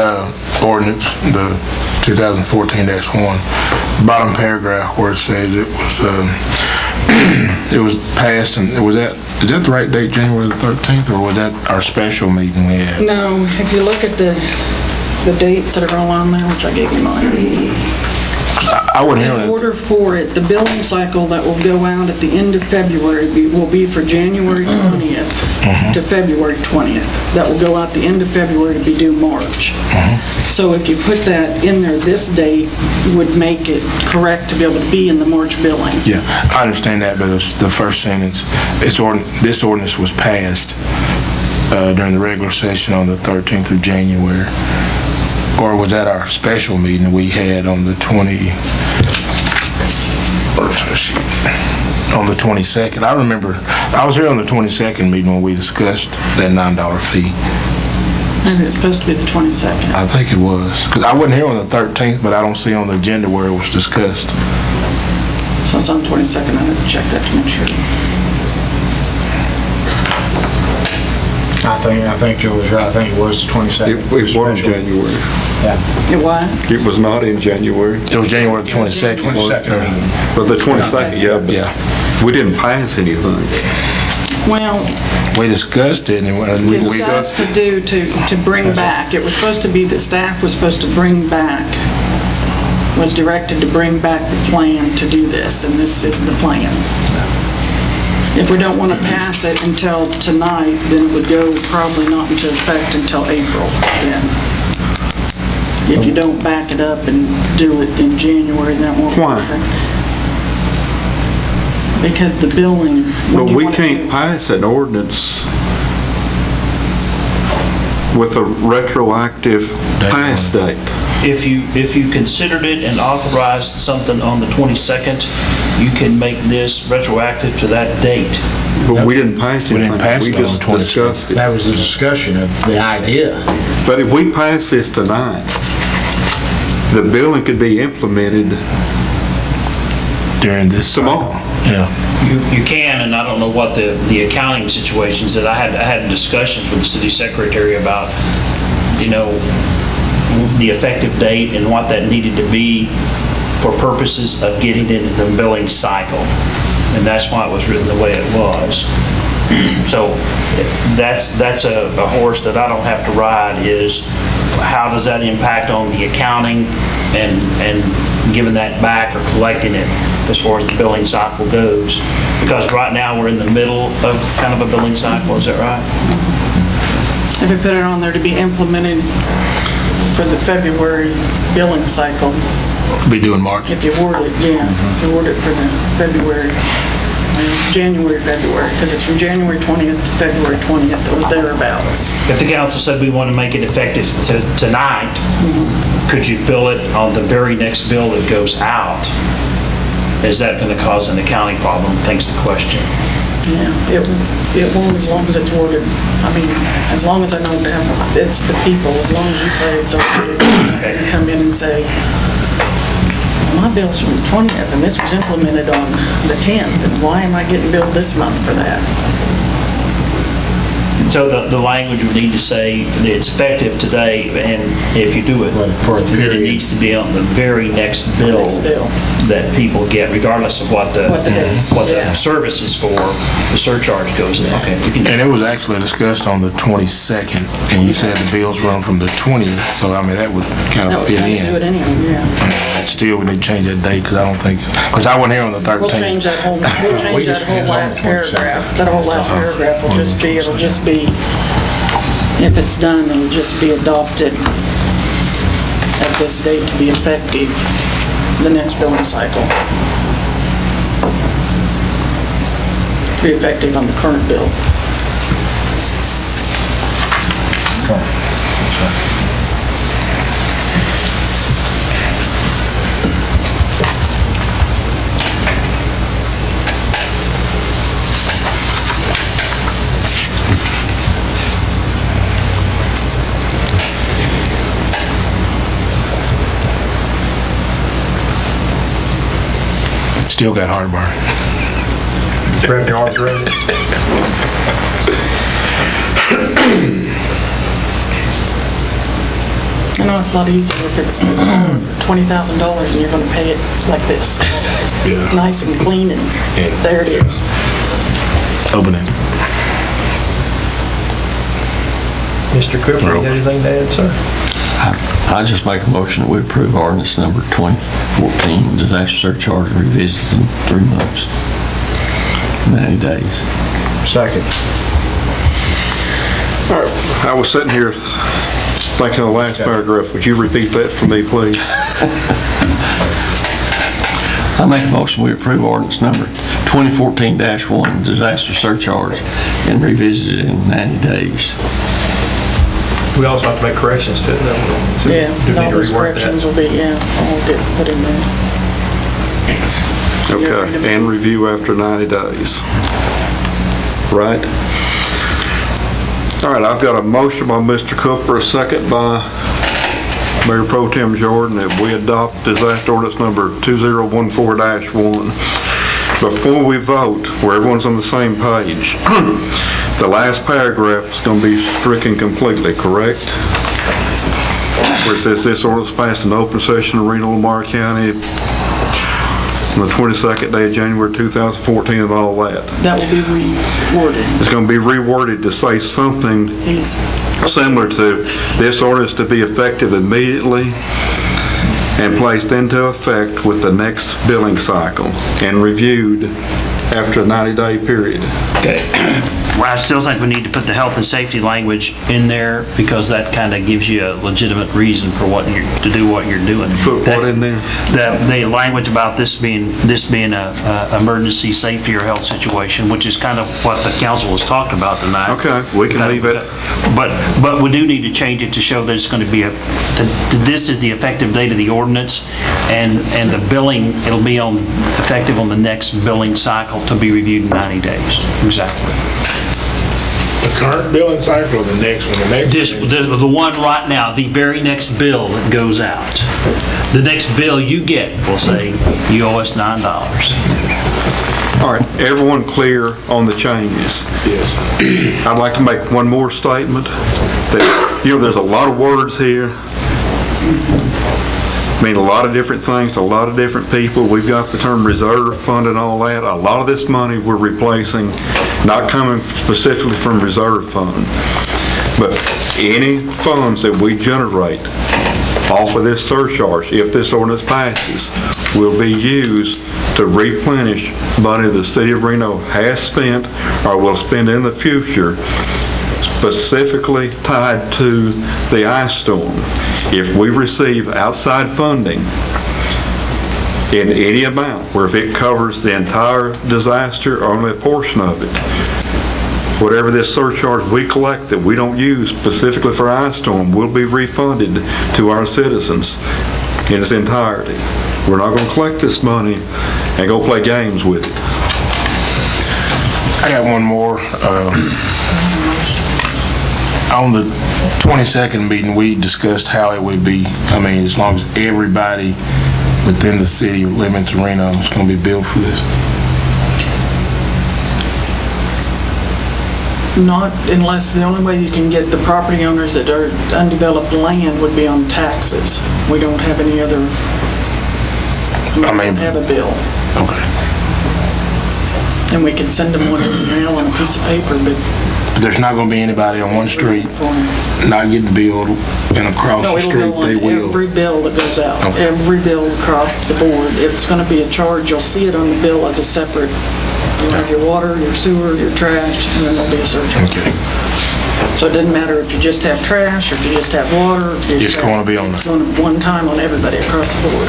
ordinance, the 2014-1, bottom paragraph where it says it was passed, and is that the right date, January the 13th, or was that our special meeting we had? No, if you look at the dates that are all on there, which I gave you mine. I wouldn't hear In it. order for it, the billing cycle that will go out at the end of February will be for January 20th to February 20th. That will go out the end of February to be due March. So if you put that in there, this date would make it correct to be able to be in the March billing. Yeah, I understand that, but it's the first sentence. This ordinance was passed during the regular session on the 13th of January. Or was that our special meeting we had on the 22nd? I remember, I was here on the 22nd meeting when we discussed that $9 fee. Maybe it's supposed to be the 22nd. I think it was. Because I wasn't here on the 13th, but I don't see on the agenda where it was discussed. So it's on the 22nd, I have to check that to make sure. I think Joe was right. I think it was the 22nd. It was in January. Yeah. It what? It was not in January. It was January the 22nd. 22nd meeting. But the 22nd, yeah, but Yeah. we didn't pass anything. Well, We discussed it, and we discussed to bring back. It was supposed to be that staff was supposed to bring back, was directed to bring back the plan to do this, and this is the plan. If we don't want to pass it until tonight, then it would go probably not into effect until April then. If you don't back it up and do it in January, that won't Why? work. Because the billing. when But you we wanna can't do- pass an ordinance with a retroactive pass date. If you considered it and authorized something on the 22nd, you can make this retroactive to that date. But we didn't pass We anything. didn't pass We it on just the 22nd. discussed it. That was the discussion of the idea. But if we pass this tonight, the billing could be implemented During this tomorrow. cycle. Yeah. You can, and I don't know what the accounting situations that I had discussions with the city secretary about, the effective date and what that needed to be for purposes of getting into the billing cycle. And that's why it was written the way it was. So that's a horse that I don't have to ride, is how does that impact on the accounting and giving that back or collecting it as far as the billing cycle goes? Because right now we're in the middle of kind of a billing cycle, is that right? If we put it on there to be implemented for the February billing cycle, Be doing March. if you word it, if you word it for the February, January, February, because it's from January 20th to February 20th or thereabouts. If the council said we want to make it effective tonight, could you bill it on the very next bill that goes out? Is that going to cause an accounting problem? Thanks the question. Yeah, it won't as long as it's worded. I mean, as long as I know it's the people, as long as you say it's okay to come in and say, my bill's from the 20th and this was implemented on the 10th, and why am I getting billed this month for that? So the language would need to say that it's effective today, and if you do it, that it needs to be on the very next bill that people get, regardless of what the service is for, the surcharge goes in. Okay. And it was actually discussed on the 22nd, and you said the bills run from the 20th, so I mean, that would kind of fit Do in. it anyway, yeah. And still, we need to change that date, because I don't think, because I wasn't here on the 13th. We'll change that whole last paragraph. That whole last paragraph will just be, if it's done, it'll just be adopted at this date to be effective the next billing cycle. To be effective on the current bill. Still got heartburn. Revenue arms ready. I know it's a lot easier if it's $20,000 and you're going to pay it like this. Yeah. Nice and clean, and there it is. Open it. Mr. Cooper, you got anything to add, sir? I just make a motion that we approve ordinance number 2014, disaster surcharge revisited in 3 months, 90 days. Second. All right, I was sitting here thinking of the last paragraph. Would you repeat that for me, please? I make a motion we approve ordinance number 2014-1, disaster surcharge, and revisit it in 90 days. We also have to make corrections to it, though. So Yeah, do we need all to those reword that? corrections will be, all get put in there. Okay, and review after 90 days. Right? All right, I've got a motion by Mr. Cooper, a second by Mayor Pro Tem Jordan, that we adopt disaster ordinance number 2014-1. Before we vote, where everyone's on the same page, the last paragraph is going to be stricken completely, correct? Where it says this ordinance passed in open session in Reno, Lamar County on the 22nd day of January 2014 and all that. That will be reworded. It's going to be reworded to say something similar to this ordinance to be effective immediately and placed into effect with the next billing cycle and reviewed after a 90-day period. Okay. Well, I still think we need to put the health and safety language in there, because that kind of gives you a legitimate reason for to do what you're doing. Put what in there? The language about this being a emergency safety or health situation, which is kind of what the council has talked about tonight. Okay, we can leave it. But we do need to change it to show that it's going to be this is the effective date of the ordinance, and the billing, it'll be effective on the next billing cycle to be reviewed in 90 days. Exactly. The current billing cycle or the next one? The one right now, the very next bill that goes out. the next bill you get will say, you owe us $9. All right, everyone clear on the changes? Yes. I'd like to make one more statement that, there's a lot of words here. Mean a lot of different things to a lot of different people. We've got the term reserve fund and all that. A lot of this money we're replacing, not coming specifically from reserve fund. But any funds that we generate off of this surcharge, if this ordinance passes, will be used to replenish money the city of Reno has spent or will spend in the future, specifically tied to the ice storm. If we receive outside funding in any amount, where if it covers the entire disaster or only a portion of it, whatever this surcharge we collect that we don't use specifically for ice storm will be refunded to our citizens in its entirety. We're not going to collect this money and go play games with it. I got one more. On the 22nd meeting, we discussed how it would be, as long as everybody within the city limits of Reno is going to be billed for this. Not unless, the only way you can get the property owners that are undeveloped land would be on taxes. We don't have any other, we don't have a bill. Okay. And we can send them one in the mail on a piece of paper, but There's not going to be anybody on one street not getting billed, and across no, the street it'll go they on will. every bill that goes out. Okay. Every bill across the board. It's going to be a charge. You'll see it on the bill as a separate. You'll have your water, your sewer, your trash, and then there'll be a surcharge. Okay. So it doesn't matter if you just have trash, or if you just have water. It's going to be on It's there. going to one time on everybody across the board.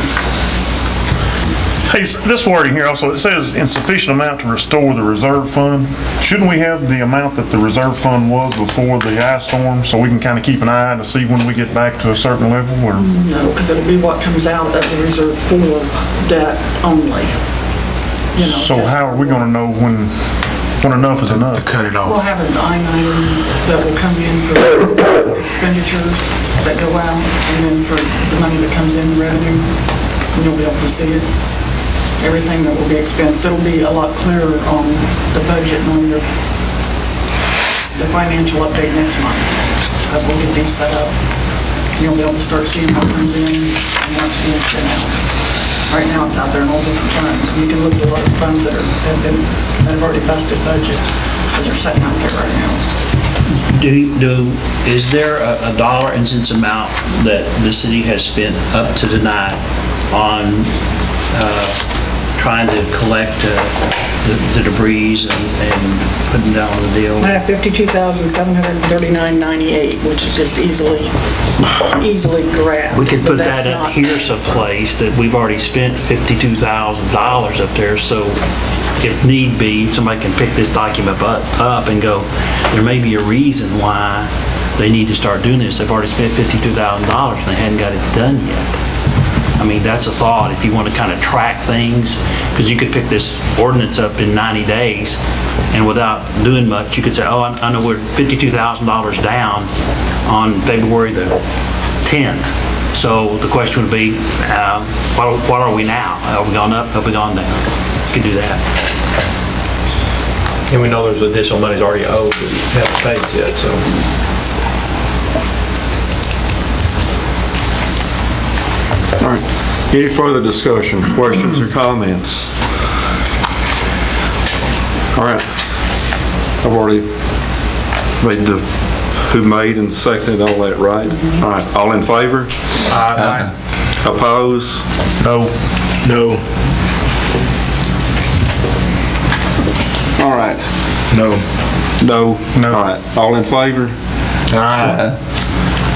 Hey, this wording here also, it says insufficient amount to restore the reserve fund. Shouldn't we have the amount that the reserve fund was before the ice storm, so we can kind of keep an eye to see when we get back to a certain level, or? No, because it'll be what comes out of the reserve for that only. So how are we gonna know when enough is enough? To cut it We'll off. have an line item that will come in for expenditures that go out, and then for the money that comes in, revenue, and you'll be able to see it. Everything that will be expensed, it'll be a lot clearer on the budget and on the financial update next month. As we'll get these set up, you'll be able to start seeing what comes in and what's being spent out. Right now, it's out there in all different funds. You can look at a lot of funds that have already busted budget, because they're sitting out there right now. Is there a dollar and cents amount that the city has spent up to tonight on trying to collect the debris and putting down the deal? I have $52,739.98, which is just easily grabbed. We could but put that's that up not- here someplace, that we've already spent $52,000 up there, so if need be, somebody can pick this document up and go, there may be a reason why they need to start doing this. They've already spent $52,000 and they hadn't got it done yet. I mean, that's a thought, if you want to kind of track things, because you could pick this ordinance up in 90 days, and without doing much, you could say, oh, I know we're $52,000 down on February the 10th. So the question would be, what are we now? Have we gone up? Have we gone down? You could do that. And we know there's additional money's already owed that we haven't paid yet, so. All right. Any further discussion, questions, or comments? All right. I've already made who made and seconded all that, right? All right. All in favor? Aye. Opposed? No. No. All right. No. No? No. All right. All in favor? Aye.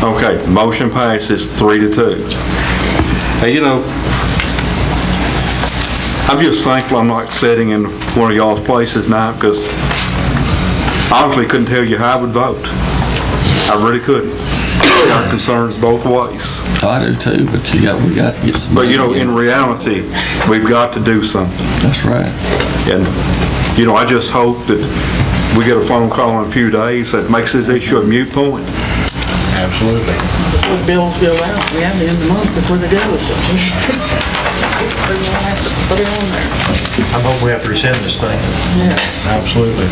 Okay, motion passes 3-2. Hey, I'm just thankful I'm not sitting in one of y'all's places now, because I honestly couldn't tell you how I would vote. I really couldn't. I got concerns both ways. I do too, but we got to get some. But, money in reality, we've got to do something. That's right. And, I just hope that we get a phone call in a few days that makes this issue a moot point. Absolutely. Before the bills go out, we have the end of the month before they go, so. We're gonna have to put it on there. I hope we have to rescind this thing. Yes. Absolutely.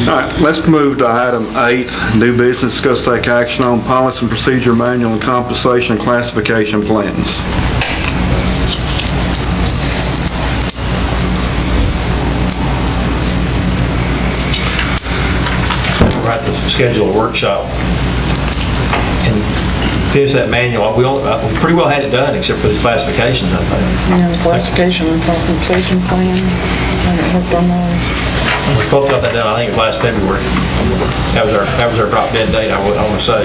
All right, let's move to item 8, new business, discuss take action on policy and procedure manual and compensation classification plans. We're at the schedule a workshop and finish that manual. We pretty well had it done except for the classifications, I think. Yeah, the classification and compensation plan, and it worked on those. We both got that done, I think, last February. That was our drop dead date, I want to say,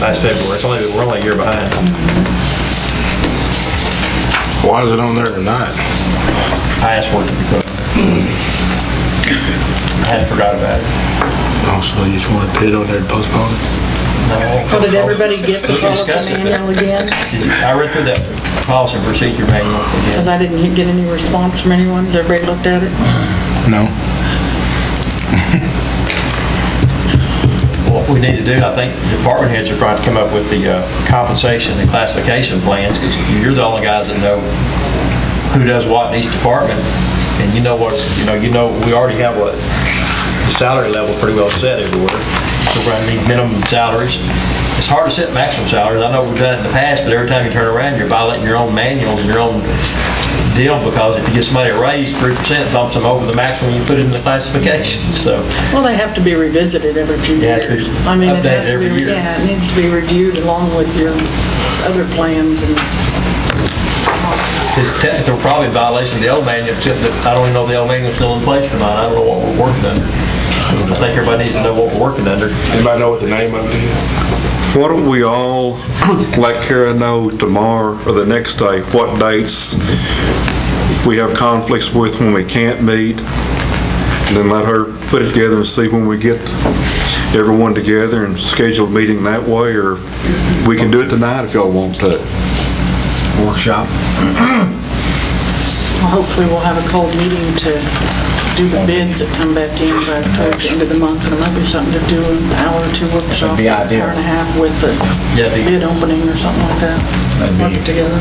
last February. We're only a year behind. Why is it on there tonight? I asked for it to be put on there. I hadn't forgot about it. Also, you just want to put it on there to postpone it? So did everybody get the policy manual again? I read through that policy and procedure manual Because again. I didn't get any response from anyone. Has everybody looked at it? No. What we need to do, I think department heads are trying to come up with the compensation and classification plans, because you're the only guys that know who does what in each department, and you know, we already have the salary level pretty well set everywhere. So we're gonna need minimum salaries. It's hard to set maximum salaries. I know we've done it in the past, but every time you turn around, you're violating your own manuals and your own deal, because if you give somebody a raise, 3% bumps them over the maximum you put in the classification, so. Well, they have to be revisited every few Yeah, it's years. I mean, it has updated to be, every year. yeah, it needs to be reviewed along with your other plans and. It's technically probably a violation of the old manual, except that I don't even know if the old manual's still in place or not. I don't know what we're working under. I think everybody needs to know what we're working under. Anybody know what the name of it is? Why don't we all let Kara know tomorrow or the next day what dates we have conflicts with when we can't meet, and then let her put it together and see when we get everyone together and schedule a meeting that way, or we can do it tonight if y'all want to. Workshop. Well, hopefully we'll have a cold meeting to do the bids that come back in by towards the end of the month, and it might be something to do an hour or two workshop, That'd be ideal. hour and a half with the Yeah, bid opening or something like that. That'd Work be- it together.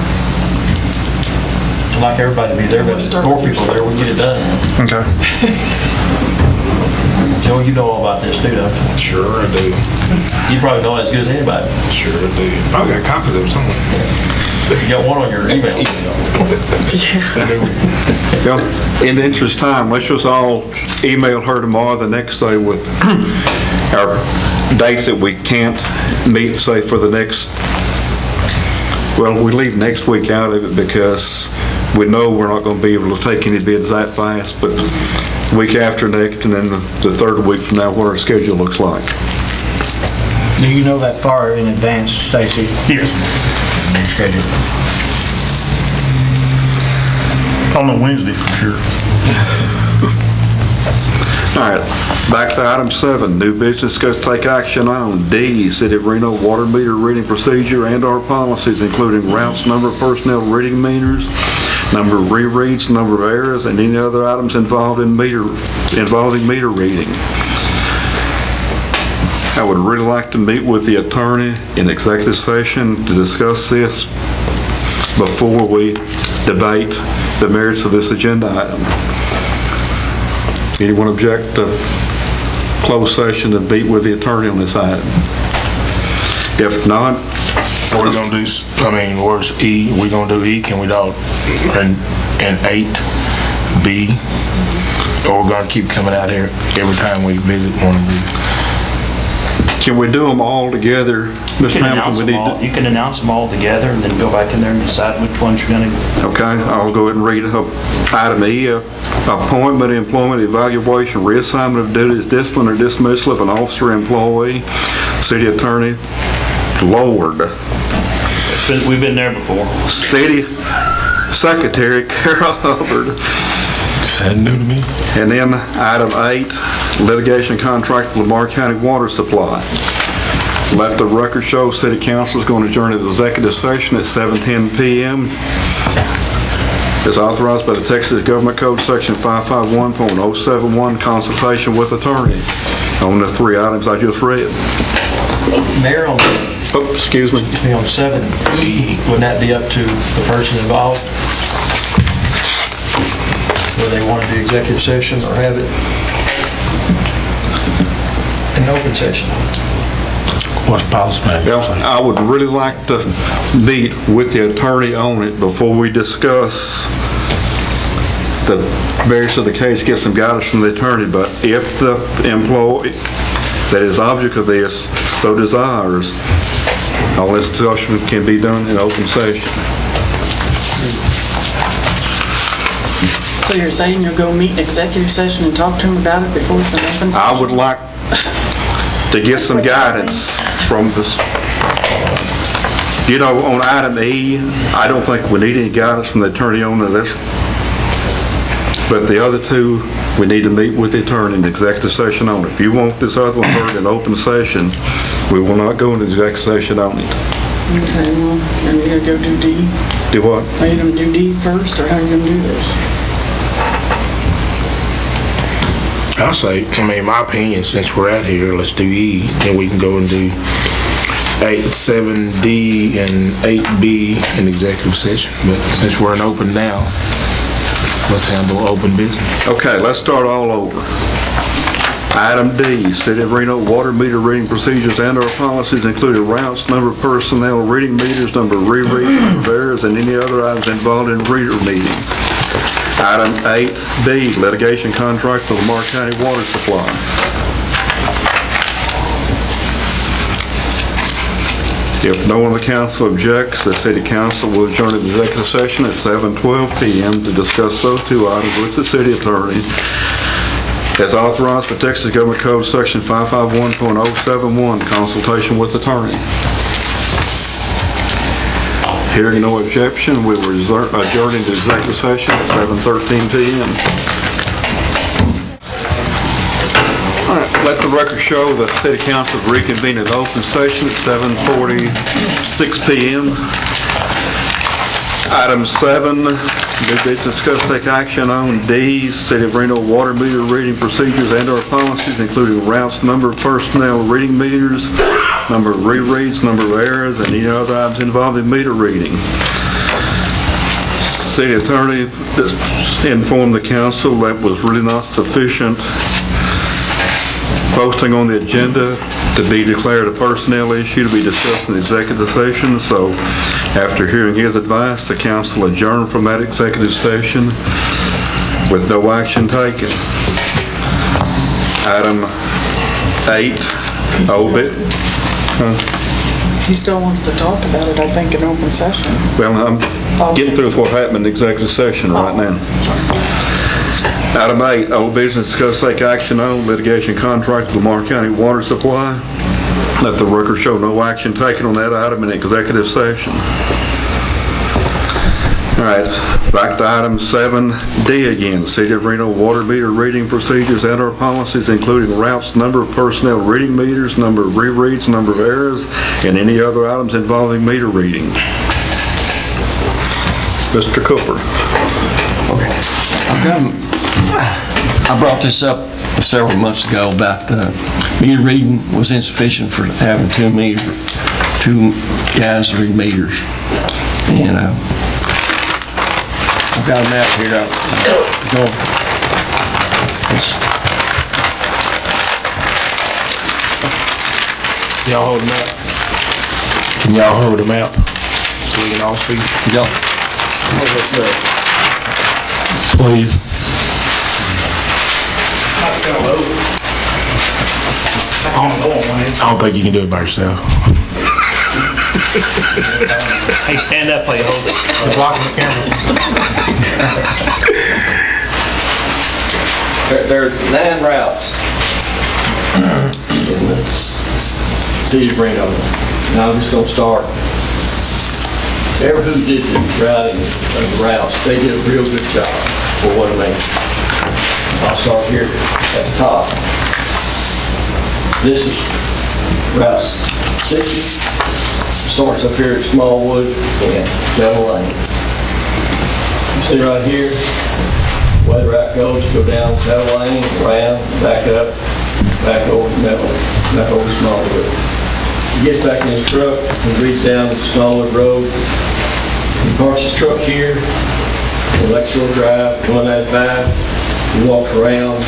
I'd like everybody to be there, but if there's 4 people there, we can get it done. Okay. Joe, you know all about this too, don't you? Sure I do. You probably know it as good as anybody. Sure I do. I got copies of it somewhere. You got one on your email. Yeah. In the interest of time, let's just all email her tomorrow, the next day, with our dates that we can't meet, say, for the next, well, we leave next week out of it because we know we're not going to be able to take any bids that fast, but week after next, and then the third week from now, what our schedule looks like. Do you know that far in advance, Stacy? Yes. Schedule. On a Wednesday for sure. All right, back to item 7, new business, discuss take action on D, City of Reno water meter reading procedure and our policies, including routes, number of personnel reading meters, number of rereads, number of errors, and any other items involving meter reading. I would really like to meet with the attorney in executive session to discuss this before we debate the merits of this agenda item. Anyone object to closed session to meet with the attorney on this item? If not, What are we gonna do, where's E? We gonna do E, can we do, and 8B? Or we're gonna keep coming out here every time we visit one of these? can we do them all together? You Mr. can announce Hamilton, we them all, need you can announce them all together and then go back in there and decide which ones you're gonna. to, okay, I'll go ahead and read item E, appointment, employment, evaluation, reassignment of duties, discipline or dismissal of an officer or employee, city attorney, Lord. We've been there before. City Secretary Carol Hubbard. That new to me. And then item 8, litigation contract with Lamar County Water Supply. Let the record show City Council is going to adjourn to executive session at 7:10 p.m. As authorized by the Texas Government Code Section 551.071, consultation with attorney on the 3 items I just read. Mayor, on Oh, excuse me. on 7E, wouldn't that be up to the person involved? Whether they want to do executive session or have it in open session? What's possible? Well, I would really like to meet with the attorney on it before we discuss the merits of the case, get some guidance from the attorney, but if the employee that is object of this so desires, all this discussion can be done in open session. So you're saying you'll go meet in executive session and talk to him about it before it's an open session? I would like to get some guidance from this. You know, on item E, I don't think we need any guidance from the attorney on this. But the other two, we need to meet with the attorney in executive session on it. If you want this other one heard in open session, we will not go into executive session on it. Okay, well, are you gonna go do D? Do what? Are you gonna do D first, or how are you gonna do this? I'll say, my opinion, since we're out here, let's do E, then we can go and do 7D and 8B in executive session. But since we're in open now, let's handle open business. Okay, let's start all over. Item D, City of Reno water meter reading procedures and/or policies, including routes, number of personnel, reading meters, number of rereads, number of errors, and any other items involved in reader meeting. Item 8B, litigation contract for Lamar County Water Supply. If no one on the council objects, the city council will adjourn to executive session at 7:12 p.m. to discuss those two items with the city attorney as authorized by Texas Government Code Section 551.071, consultation with attorney. Hearing no objection, we will adjourn into executive session at 7:13 p.m. All right, let the record show that the City Council reconvened in open session at 7:46 p.m. Item 7, new business, discuss take action on D, City of Reno water meter reading procedures and/or policies, including routes, number of personnel, reading meters, number of rereads, number of errors, and any other items involving meter reading. City attorney informed the council that was really not sufficient posting on the agenda to be declared a personnel issue to be discussed in executive session. So after hearing his advice, the council adjourned from that executive session with no action taken. Item 8, obit. He still wants to talk about it, I think, in open session. Well, I'm getting through with what happened in executive session right now. Item 8, old business, discuss take action on litigation contract with Lamar County Water Supply. Let the record show no action taken on that item in executive session. All right, back to item 7D again. City of Reno water meter reading procedures and our policies, including routes, number of personnel, reading meters, number of rereads, number of errors, and any other items involving meter reading. Mr. Cooper. I brought this up several months ago about meter reading was insufficient for having two guys to read meters. And I've got a map here. Y'all hold them up. Can y'all hold them out so we can all see? Y'all. Please. I don't think you can do it by yourself. Hey, stand up while you hold it. I'm blocking the camera. There are 9 routes in the city of Reno. Now I'm just going to start. Whoever who did the routing of the routes, they did a real good job for what I mean. I'll start here at the top. This is Route 60. Starts up here at Smallwood and Meadow Lane. You see right here, where the route goes, go down Meadow Lane, around, back up, back over Meadow, back over Smallwood. He gets back in his truck and reads down Smallwood Road. He parks his truck here, on Lakeshore Drive, 195. He walks around,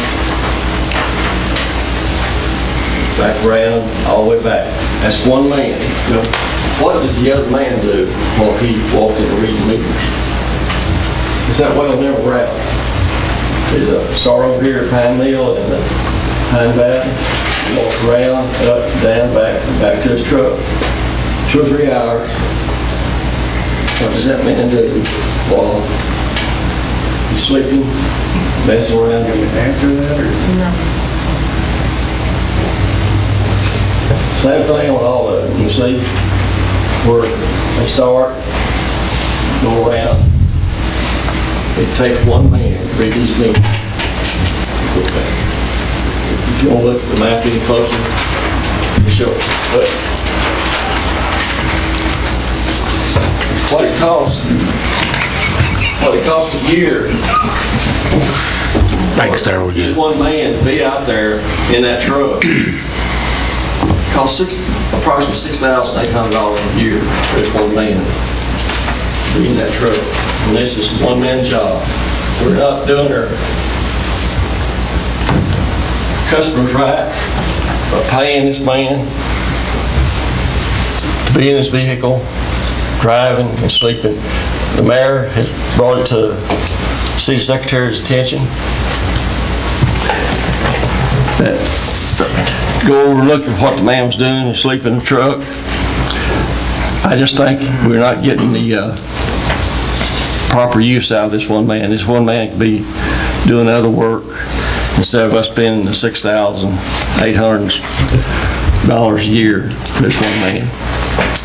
back around, all the way back. That's one man. You know, what does the other man do while he walked in and reading meters? Is that well never route? There's a start over here at Pine Mill and the Pine Valley. He walks around, up, down, back to his truck. 2 or 3 hours. What does that man do while he's sleeping, messing around? After that, or? Same thing on all of them. You see where they start, go around. It takes one man to read these meters. If you want to look at the map any closer, it'll show it. But what it costs a year. Thanks, there we Just go. one man to be out there in that truck. Costs approximately $6,800 a year for this one man to be in that truck. And this is one man's job. We're not doing our customers right by paying this man to be in his vehicle, driving and sleeping. The mayor has brought it to the city secretary's attention. Go over and look at what the man was doing and sleep in the truck. I just think we're not getting the proper use out of this one man. This one man could be doing other work instead of us spending the $6,800 a year for this one man.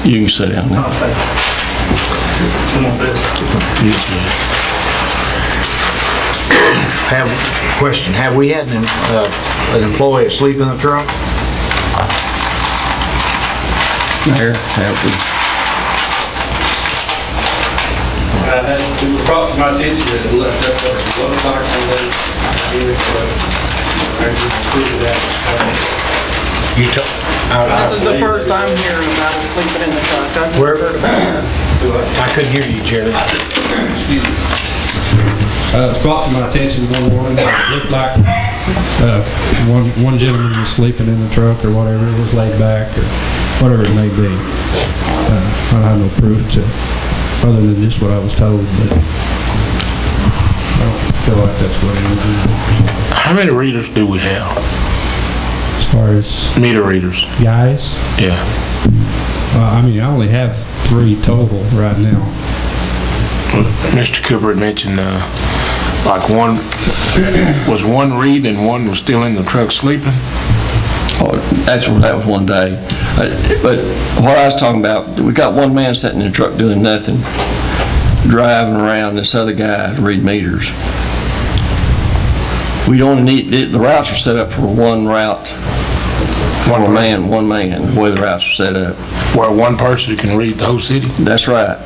You can sit down now. Have we had an employee asleep in the truck? Mayor, have we? It was brought to my attention that it left up at 11 o'clock on the I just included that. This is the first I'm hearing about us sleeping in the truck. I've never heard about that. I couldn't hear you, Jerry. Excuse me. It was brought to my attention one morning that it looked like one gentleman was sleeping in the truck or whatever, it was laid back or whatever it may be. I have no proof to, other than just what I was told, but I don't feel like that's what it is. How many readers do we have? As far as Meter readers? guys, Yeah. I mean, I only have 3 total right now. Mr. Cooper had mentioned, like one reading and one was still in the truck sleeping. Oh, actually, that was one day. But what I was talking about, we got one man sitting in the truck doing nothing, driving around, this other guy to read meters. We don't need, the routes are set up for one route, one man, the way the routes are set up. Where one person can read the whole city? That's right.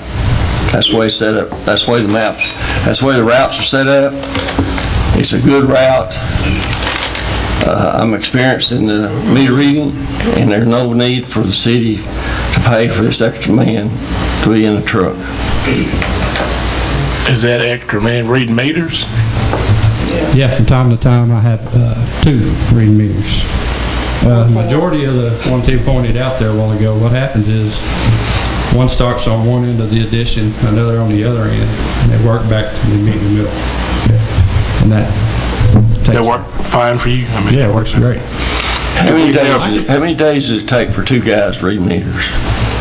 That's the way it's set up. That's the way the maps, that's the way the routes are set up. It's a good route. I'm experienced in the meter reading, and there's no need for the city to pay for this extra man to be in the truck. Is that extra man reading meters? Yeah, from time to time I have 2 reading meters. The majority of the ones he pointed out there a while ago, what happens is one starts on one end of the addition, another on the other end, and they work back to meet in the middle. And that That work fine for you? I mean, yeah, it works great. How many days does it take for 2 guys to read meters?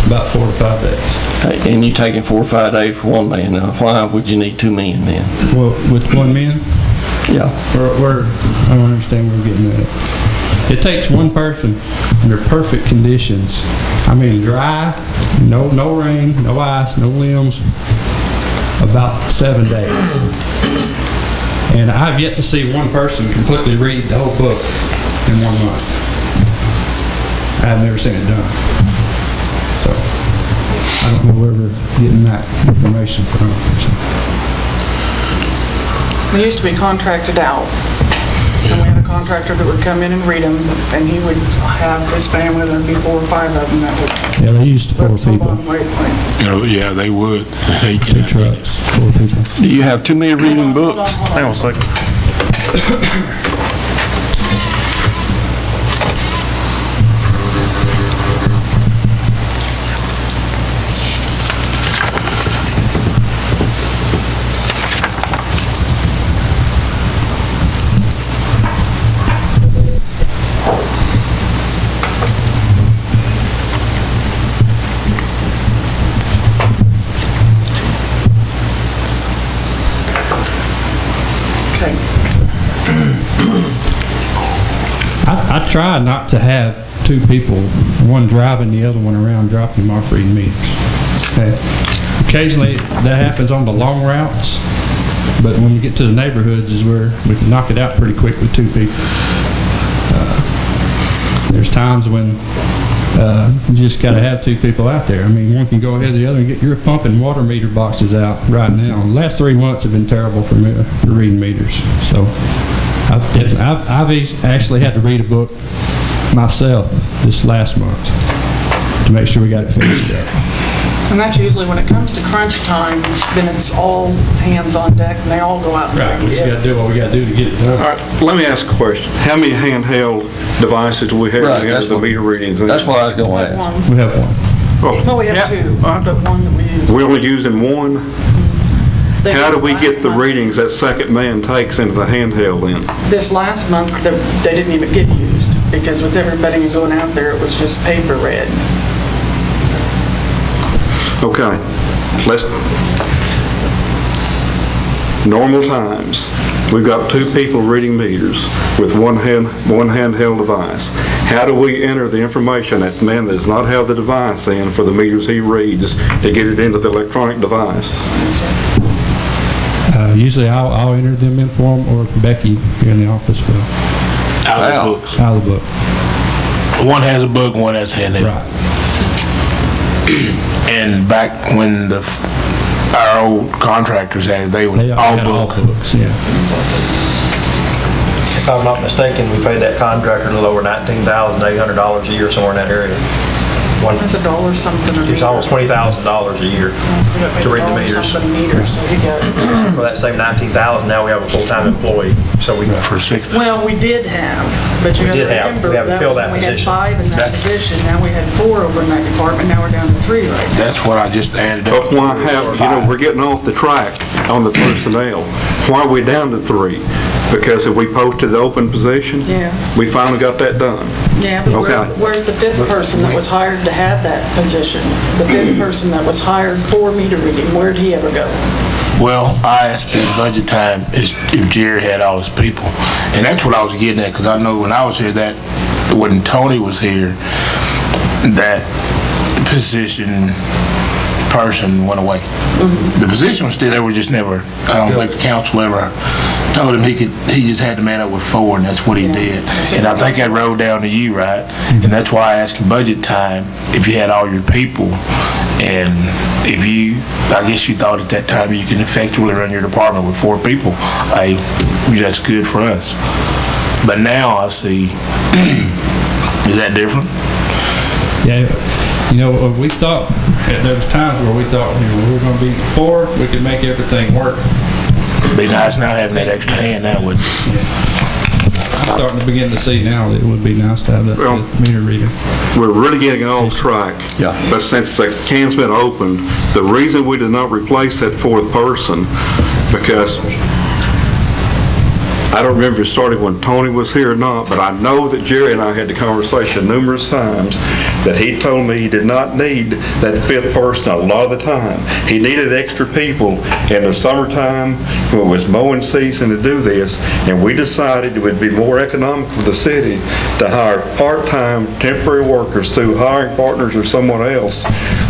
About 4 to 5 days. And you taking 4 or 5 days for one man. Now, why would you need 2 men then? Well, with one man, Yeah. I don't understand where we're getting at. It takes one person under perfect conditions. I mean, dry, no rain, no ice, no limbs, about 7 days. And I've yet to see one person completely read the whole book in 1 month. I've never seen it done. So, I don't know where we're getting that information from. We used to be contracted out, and we had a contractor that would come in and read them, and he would have his family, there'd be 4 or 5 of them that would. Yeah, they used 4 So people. long, wait. You know, yeah, they would. They get out there. Trucks, 4 people. Do you have too many reading Hold on, books? hold on. Hang on a second. Okay. I try not to have 2 people, one driving, the other one around dropping them off reading meters. Okay? Occasionally, that happens on the long routes, but when we get to the neighborhoods is where we can knock it out pretty quick with 2 people. There's times when you just got to have 2 people out there. I mean, one can go ahead of the other and get your pumping water meter boxes out right now. The last 3 months have been terrible for me, for reading meters. So I've actually had to read a book myself this last month to make sure we got it finished up. And that's usually when it comes to crunch time, then it's all hands on deck and they all go out. Right, we just got to do what we got to do to get it All done. right, let me ask a question. How many handheld devices do we have Right, to enter that's the what- meter readings in? That's what I was gonna ask. One. We have one. No, we have 2, but one that we use. We're only using one? They How do we last get the month- readings that second man takes into the handheld then? This last month, they didn't even get used, because with everybody going out there, it was just paper read. Okay, let's, normal times, we've got 2 people reading meters with one handheld device. How do we enter the information that man does not have the device in for the meters he reads to get it into the electronic device? Usually I'll enter them in for them, or Becky here in the office will. Out of the Wow. books. Out of the book. One has a book, one has handheld. Right. And back when our old contractors had it, they would They all had all book. books, yeah. If I'm not mistaken, we paid that contractor a little over $19,800 a year, somewhere in that area. That's $1 something a meter. It's almost $20,000 a year to read the meters. Something meters, so he got. For that same $19,000, now we have a full-time employee, so we, For 6. Well, we did have, but you We gotta did have. remember, We haven't that filled was that when we had position. 5 in that That- position, now we had 4 over in that department, now we're down to 3 right now. That's what I just added up. But why have, we're getting off the track on the personnel. Why are we down to 3? Because if we posted the open position? Yes. We finally got that done. Yeah, but Okay. where's the 5th person that was hired to have that position? The 5th person that was hired for meter reading, where'd he ever go? Well, I asked in budget time if Jerry had all his people. And that's what I was getting at, because I know when I was here, that when Tony was here, that position person went away. The position was still there, we just never, I don't think the council ever told him he just had to man up with 4, and that's what he did. And I think that rolled down to you, right? And that's why I asked in budget time if you had all your people. And if you, I guess you thought at that time you can effectively run your department with 4 people, hey, that's good for us. But now I see, is that different? Yeah, you know, we thought, there was times where we thought, we were gonna be 4, we could make everything work. Be nice now having that extra hand, that would. I'm starting to begin to see now that it would be nice to have that Well- meter reader. We're really getting off track. Yeah. But since the can's been opened, the reason we did not replace that 4th person, because I don't remember if it started when Tony was here or not, but I know that Jerry and I had the conversation numerous times that he told me he did not need that 5th person a lot of the time. He needed extra people in the summertime when it was mowing season to do this, and we decided it would be more economical for the city to hire part-time temporary workers through hiring partners or someone else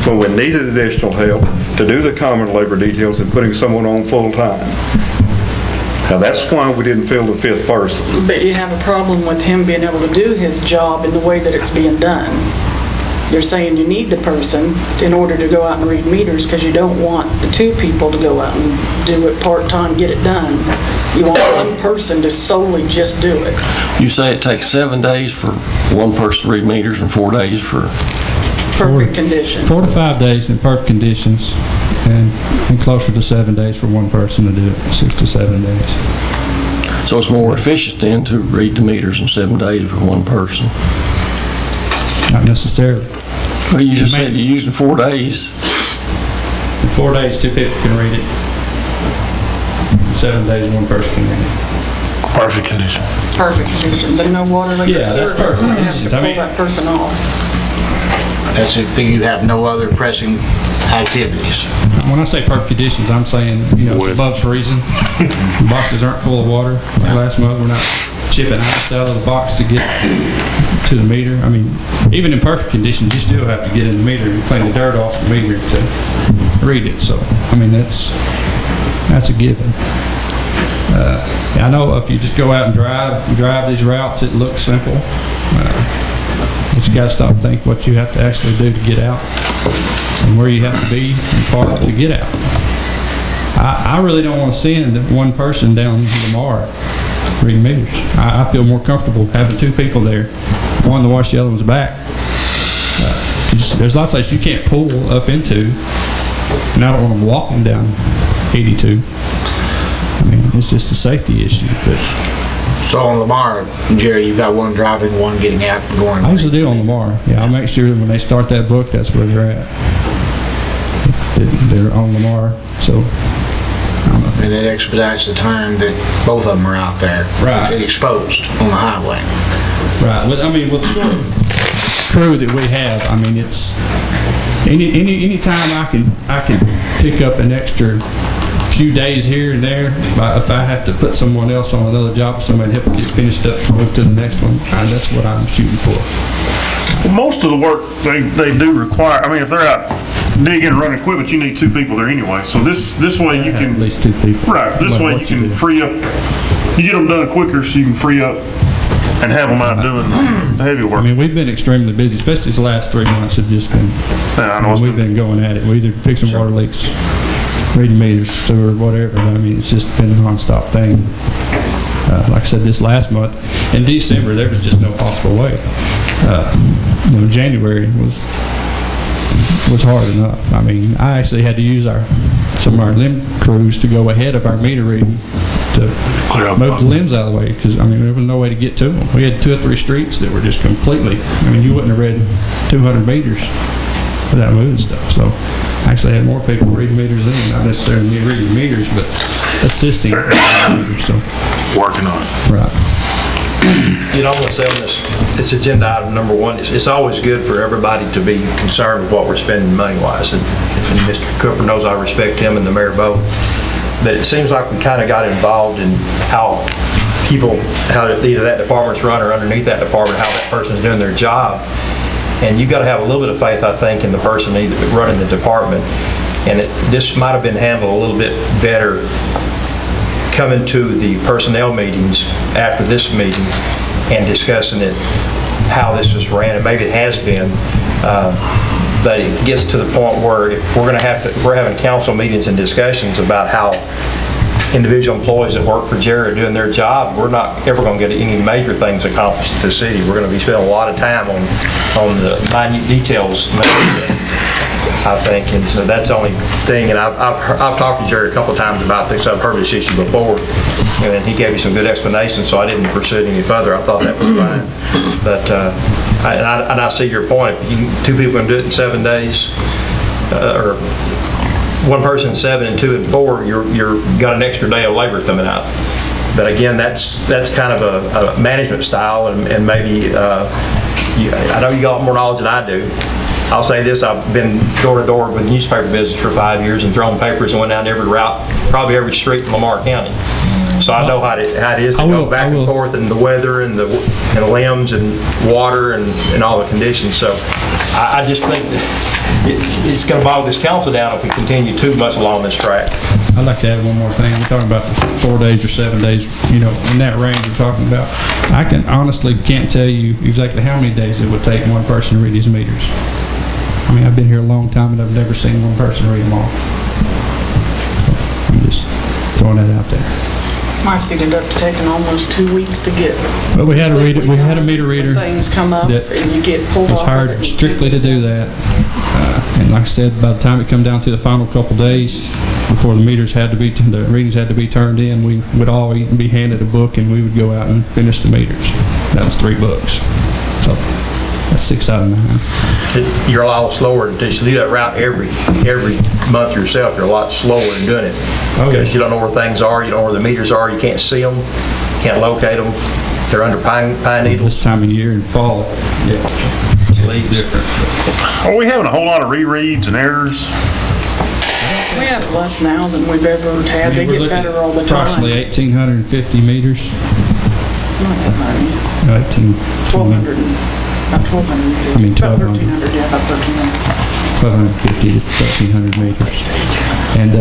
when we needed additional help to do the common labor details and putting someone on full-time. Now, that's why we didn't fill the 5th person. But you have a problem with him being able to do his job in the way that it's being done. Yeah, I don't think the 5th person would be able to do it. Because with everybody else, you know, you're saying you need the person in order to go out and read meters because you don't want the 2 people to go out and do it part-time, get it done. You want one person to solely just do it. You say it takes 7 days for one person to read meters and 4 days for... Perfect condition. 4 to 5 days in perfect conditions, and closer to 7 days for one person to do it, 6 to 7 days. So it's more efficient then to read the meters in 7 days for one person? Not necessarily. Well, you just said you're using 4 days. In 4 days, 2 people can read it. 7 days, one person can read it. Perfect condition. Perfect conditions, and no water leak or Yeah, sewer. that's perfect You have to conditions. I pull mean- that person off. That's if you have no other pressing activities. When I say perfect conditions, I'm saying, it's above freezing. Boxes aren't full of water. Like last month, we're not chipping ice out of the box to get to the meter. I mean, even in perfect conditions, you still have to get in the meter and clean the dirt off the meter to read it. So, I mean, that's a given. I know if you just go out and drive these routes, it looks simple. But you got to stop and think what you have to actually do to get out and where you have to be and park to get out. I really don't want to send one person down to Lamar reading meters. I feel more comfortable having 2 people there, one to wash the other one's back. There's a lot of places you can't pull up into, and I don't want them walking down 82. I mean, it's just a safety issue. But So on Lamar, Jerry, you've got one driving, one getting out and going. I usually do on Lamar. Yeah, I'll make sure that when they start that book, that's where they're at. They're on Lamar, so. And it expedites the time that both of them are out there. Right. Exposed on the highway. Right. I mean, with the crew that we have, I mean, it's any time I can pick up an extra few days here and there. If I have to put someone else on another job, somebody help get finished up and move to the next one, that's what I'm shooting for. Well, most of the work they do require, I mean, if they're out digging and running equipment, you need 2 people there anyway. So this way you can... At least 2 people. Right, this way you can free up, you get them done quicker so you can free up and have them out doing the heavy work. I mean, we've been extremely busy, especially these last 3 months have just been, Yeah, I know it's we've been going at it. We either fixing water leaks, reading meters, sewer, whatever. I mean, it's just been a nonstop thing. Like I said, this last month, in December, there was just no possible way. January was hard enough. I mean, I actually had to use some of our limb crews to go ahead of our meter reading to move the limbs out of the way, because, I mean, there was no way to get to them. We had 2 or 3 streets that were just completely, I mean, you wouldn't have read 200 meters without moving stuff. So I actually had more people reading meters than not necessarily me reading meters, but assisting meters, so. Working on it. Right. You know, I'm going to say on this agenda item number 1, it's always good for everybody to be concerned with what we're spending money-wise. And Mr. Cooper knows I respect him and the mayor both. But it seems like we kind of got involved in how either that department's run or underneath that department, how that person's doing their job. And you've got to have a little bit of faith, I think, in the person running the department. And this might have been handled a little bit better coming to the personnel meetings after this meeting and discussing it, how this was ran, and maybe it has been, but it gets to the point where if we're having council meetings and discussions about how individual employees that work for Jerry are doing their job, we're not ever going to get any major things accomplished in the city. We're going to be spending a lot of time on the minute details, I think, and so that's the only thing. And I've talked to Jerry a couple of times about this. I've heard this issue before, and he gave me some good explanations, so I didn't pursue it any further. I thought that was fine. But I see your point. If 2 people can do it in 7 days, or one person 7 and 2 and 4, you're got an extra day of labor coming out. But again, that's kind of a management style, and maybe I know you got more knowledge than I do. I'll say this, I've been door to door with the newspaper business for 5 years and thrown papers and went down every route, probably every street in Lamar County. So I know how it is to go back and forth, and the weather and the limbs and water and all the conditions. So I just think that it's going to bog this council down if we continue too much along this track. I'd like to add one more thing. We're talking about the 4 days or 7 days, in that range you're talking about. I can honestly can't tell you exactly how many days it would take one person to read these meters. I mean, I've been here a long time and I've never seen one person read them all. I'm just throwing that out there. I've seen it up to taking almost 2 weeks to get. But we had a reader, we had a meter reader. Things come up that and you get pulled was off. of hired it. strictly to do that. And like I said, by the time it come down to the final couple days, before the readings had to be turned in, we would all be handed a book and we would go out and finish the meters. That was 3 books. So that's 6 out of 9. You're a lot slower to do that route every month yourself. You're a lot slower in doing it. Because you don't know where things are, you don't know where the meters are, you can't see them, can't locate them. They're under pine needles. This time of year in fall, yeah, it's a little different. Are we having a whole lot of rereads and errors? We have less now than we've ever had. They get better all the time. Approximately 1,850 meters. Not that many. 1,200. About 1,250. I mean, About 1,200. 1,300, yeah, about 1,300. 1,250 to 1,300 meters. And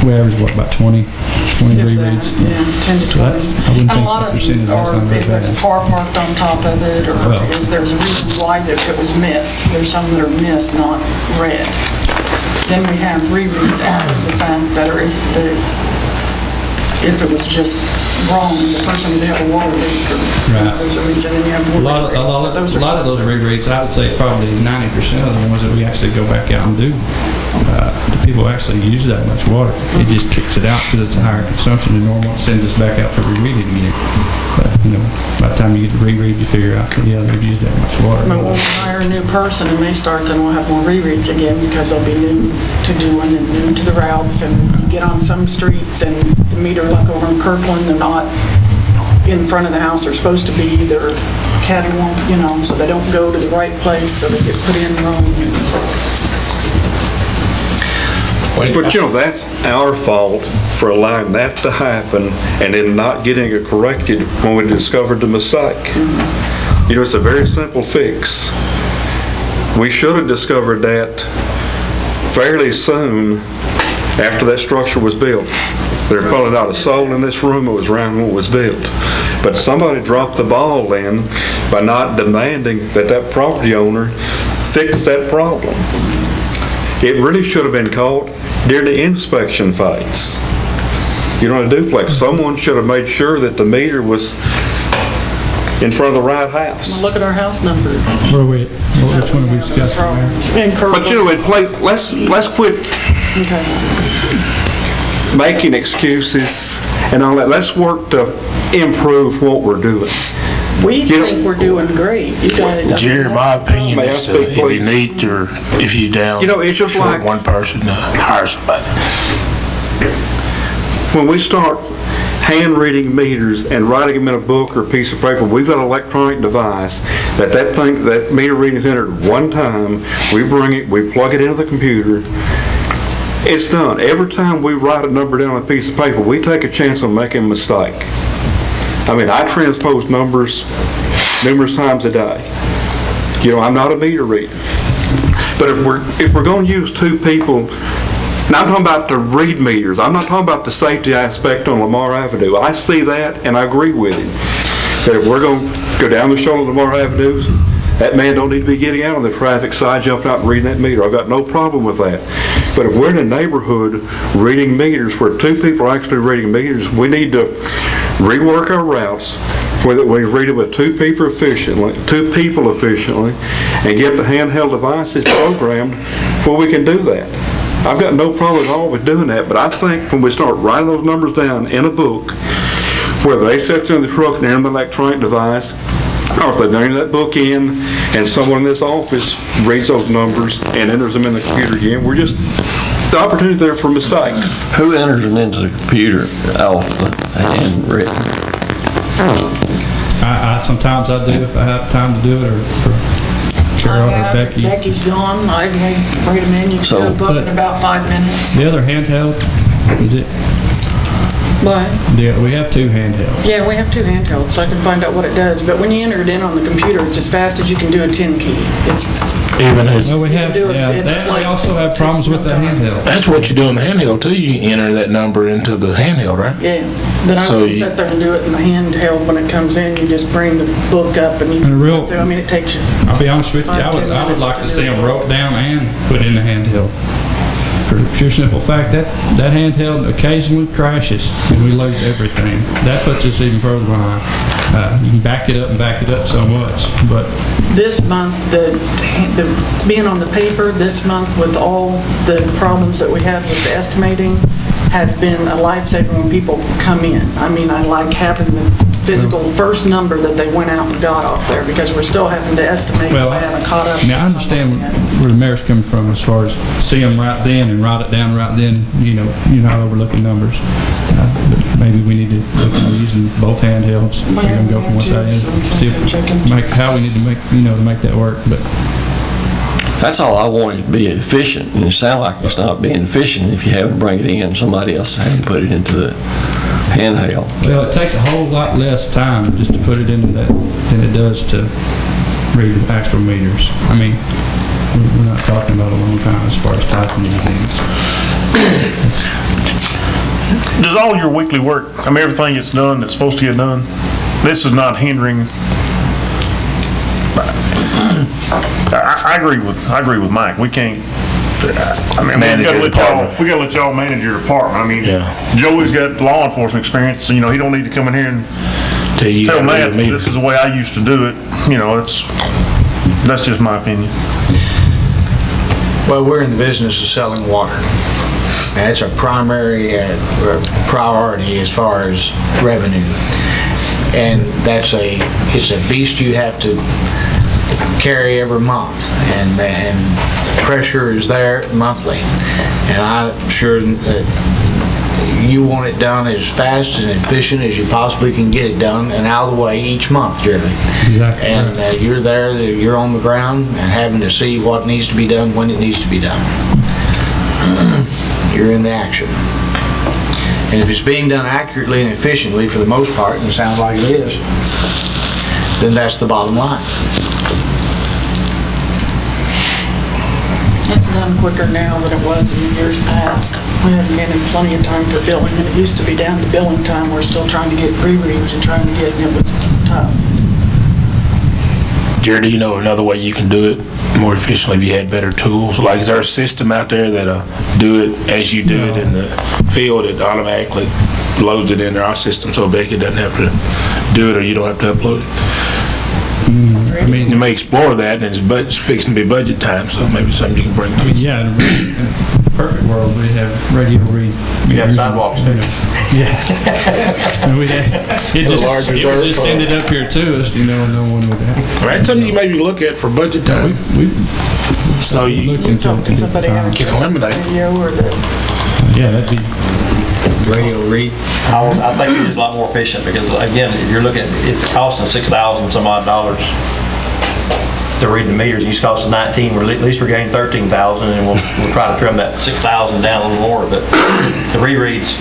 we average, what, about 20 If that, rereads? yeah, 10 to 20. I wouldn't And a think lot the of percentage them is are, not very if there's a bad. car parked on top of it, or Well. if there's a reason why it was missed. There's some that are missed, not read. Then we have rereads after the fact that are if it was just wrong, the person would have a water leak or there's a reason, and you have more A lot of those rereads, I would say probably 90% of the ones that we actually go back out and do, the people actually use that much water. It just kicks it out because it's a higher consumption than normal. It sends us back out to reread it again. But, by the time you get to reread, you figure out that, yeah, they've used that much water. But when we hire a new person and they start, then we'll have more rereads again because they'll be new to doing and new to the routes, and you get on some streets and the meter, like over in Kirkland, they're not in front of the house they're supposed to be, they're cattywampus, so they don't go to the right place, so they get put in wrong. But that's our fault for allowing that to happen and then not getting it corrected when we discovered the mistake. It's a very simple fix. We should have discovered that fairly soon after that structure was built. There's probably not a soul in this room that was around when it was built. But somebody dropped the ball then by not demanding that property owner fix that problem. It really should have been caught during the inspection phase. A duplex, someone should have made sure that the meter was in front of the right house. Look at our house number. Where are we at? Which one are we discussing? In Kirkland. Let's quit making excuses and all that. Let's work to improve what we're doing. We think we're doing great. You got it. Jerry, my opinion May I is speak, if you please? need or if you down, it's just short like- one person to hire somebody. When we start hand reading meters and writing them in a book or a piece of paper, we've got an electronic device that meter reading is entered one time, we bring it, we plug it into the computer, it's done. Every time we write a number down on a piece of paper, we take a chance on making a mistake. I transpose numbers numerous times a day. I'm not a meter reader. But if we're going to use 2 people, now I'm talking about to read meters. I'm not talking about the safety aspect on Lamar Avenue. I see that and I agree with him. That if we're going to go down the shoulder of Lamar Avenue, that man don't need to be getting out on the traffic side, jumping out and reading that meter. I've got no problem with that. But if we're in a neighborhood reading meters where 2 people are actually reading meters, we need to rework our routes where we read it with 2 people efficiently, and get the handheld devices programmed where we can do that. I've got no problem at all with doing that, but I think when we start writing those numbers down in a book, whether they sit there in the truck and enter the electronic device, or if they bring that book in and someone in this office reads those numbers and enters them in the computer again, we're just, the opportunity there for mistakes. Who enters them into the computer off the handwritten? Sometimes I do if I have time to do it, or Carol or Becky. Becky's gone. I read them in. You can do a book in about 5 minutes. The other handheld, is it? What? Yeah, we have 2 handhelds. Yeah, we have 2 handhelds, so I can find out what it does. But when you enter it in on the computer, it's as fast as you can do a 10 key. It's, Even as, Well, we have, do it, yeah, it's we like- also have problems with the handheld. that's what you do in the handheld too. You enter that number into the handheld, right? yeah. But I So don't you- sit there and do it in the handheld. When it comes in, you just bring the book up and you And a real- flip through. I mean, it takes you. I'll be honest with you, I would like to see them wrote down and put in the handheld. For the pure simple fact that handheld occasionally crashes and we lose everything. That puts us even further behind. You can back it up so much, but This month, the being on the paper this month with all the problems that we had with the estimating has been a lifesaver when people come in. I mean, I like having the physical first number that they went out and got off there because we're still having to estimate because Well, they haven't caught up. now I understand where the mayor's coming from as far as see them right then and write it down right then, you're not overlooking numbers. But maybe we need to look at using both handhelds. We're gonna go from one side and see if, how we need to make, to make that work, but. That's all I want, is to be efficient, and it sounds like it's not being efficient if you have to bring it in, somebody else has to put it into the handheld. Well, it takes a whole lot less time just to put it into that than it does to read the actual meters. I mean, we're not talking about a long time as far as typing anything. Does all your weekly work, I mean, everything gets done that's supposed to get done? This is not hindering. I agree with Mike. We can't, I mean, we gotta let y'all manage your department. I mean, Joey's got law enforcement experience, he don't need to come in here and tell Matt, this is the way I used to do it. That's just my opinion. Well, we're in the business of selling water. And it's a primary priority as far as revenue. And it's a beast you have to carry every month. And pressure is there monthly. And I'm sure that you want it done as fast and efficient as you possibly can get it done and out of the way each month, Jeremy. Exactly. And you're there, you're on the ground and having to see what needs to be done when it needs to be done. You're in the action. And if it's being done accurately and efficiently for the most part, and it sounds like it is, then that's the bottom line. It's done quicker now than it was in the years past. We haven't given plenty of time for billing, and it used to be down to billing time. We're still trying to get pre-reads and trying to get, and it was tough. Jared, do you know another way you can do it more efficiently if you had better tools? Like, is there a system out there that'll do it as you do it in the field? It automatically loads it into our system so Becky doesn't have to do it or you don't have to upload it? I mean, You may explore that, and it's fixing to be budget time, so maybe something you can bring to us. yeah, in a perfect world, we'd have radio read. You have sidewalks too. Yeah. And it would just send it up here to us, and no one would have. All right, something you maybe look at for budget time. So you Look into Talk it. to somebody on can eliminate. radio or the, Yeah, that'd be, Radio read. I think it is a lot more efficient because, again, if you're looking at it costing $6,000 some odd to read the meters, and it's costing 19, at least we're getting 13,000, and we'll try to trim that 6,000 down a little more. But the rereads,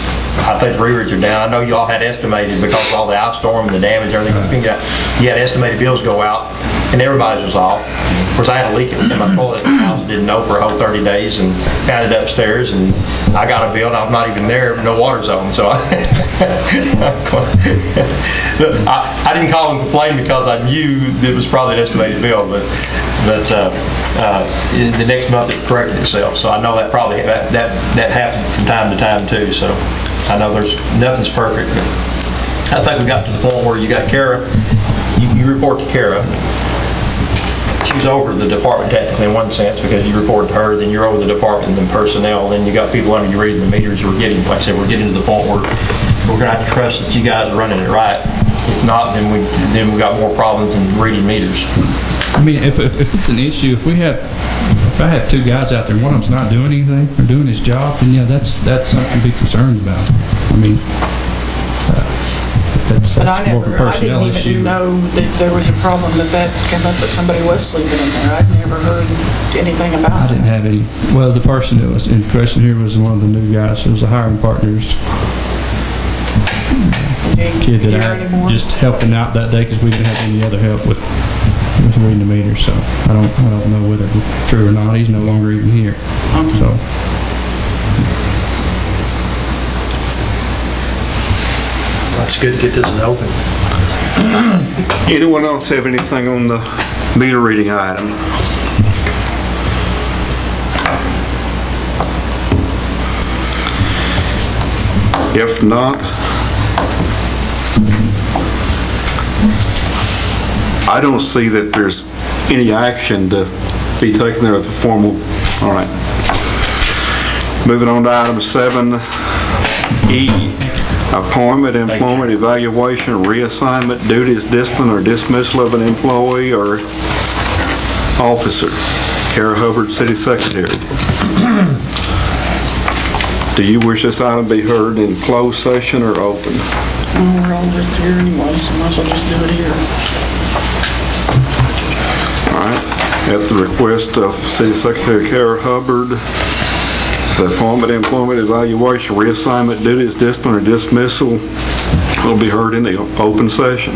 I think the rereads are down. I know you all had estimated because of all the ice storm and the damage and everything. You had estimated bills go out, and everybody's was off. Of course, I had a leak in my toilet in the house, didn't know for a whole 30 days, and found it upstairs, and I got a bill, and I'm not even there, no water's on, so I didn't call and complain because I knew it was probably an estimated bill, but the next month it corrected itself, so I know that probably, that happened from time to time too, so I know nothing's perfect, but I think we got to the point where you got Kara, you report to Kara. She's over the department technically in one sense because you report to her, then you're over the department and personnel, then you got people under you reading the meters. Like I said, we're getting to the point where we're gonna have to trust that you guys are running it right. If not, then we got more problems than reading meters. I mean, if it's an issue, if I have 2 guys out there, one of them's not doing anything or doing his job, then yeah, that's something to be concerned about. I mean, but I that's more of a personnel didn't issue. even know that there was a problem that came up that somebody was sleeping in there. I'd never heard anything about I didn't that. have any. Well, the person that was in question here was one of the new guys. It was the hiring partners. kid Here that anymore? I just helping out that day because we didn't have any other help with reading the meter. So I don't know whether it's true or not. He's no longer even here. So That's good to get this open. Anyone else have anything on the meter reading item? If not, I don't see that there's any action to be taken there with the formal, all right. Moving on to item 7E, appointment, employment, evaluation, reassignment, duties, discipline, or dismissal of an employee or officer. Kara Hubbard, City Secretary. Do you wish this item be heard in closed session or open? We're all just here anyway, so might as well just do it here. All right. At the request of City Secretary Kara Hubbard, the appointment, employment, evaluation, reassignment, duties, discipline, or dismissal will be heard in the open session.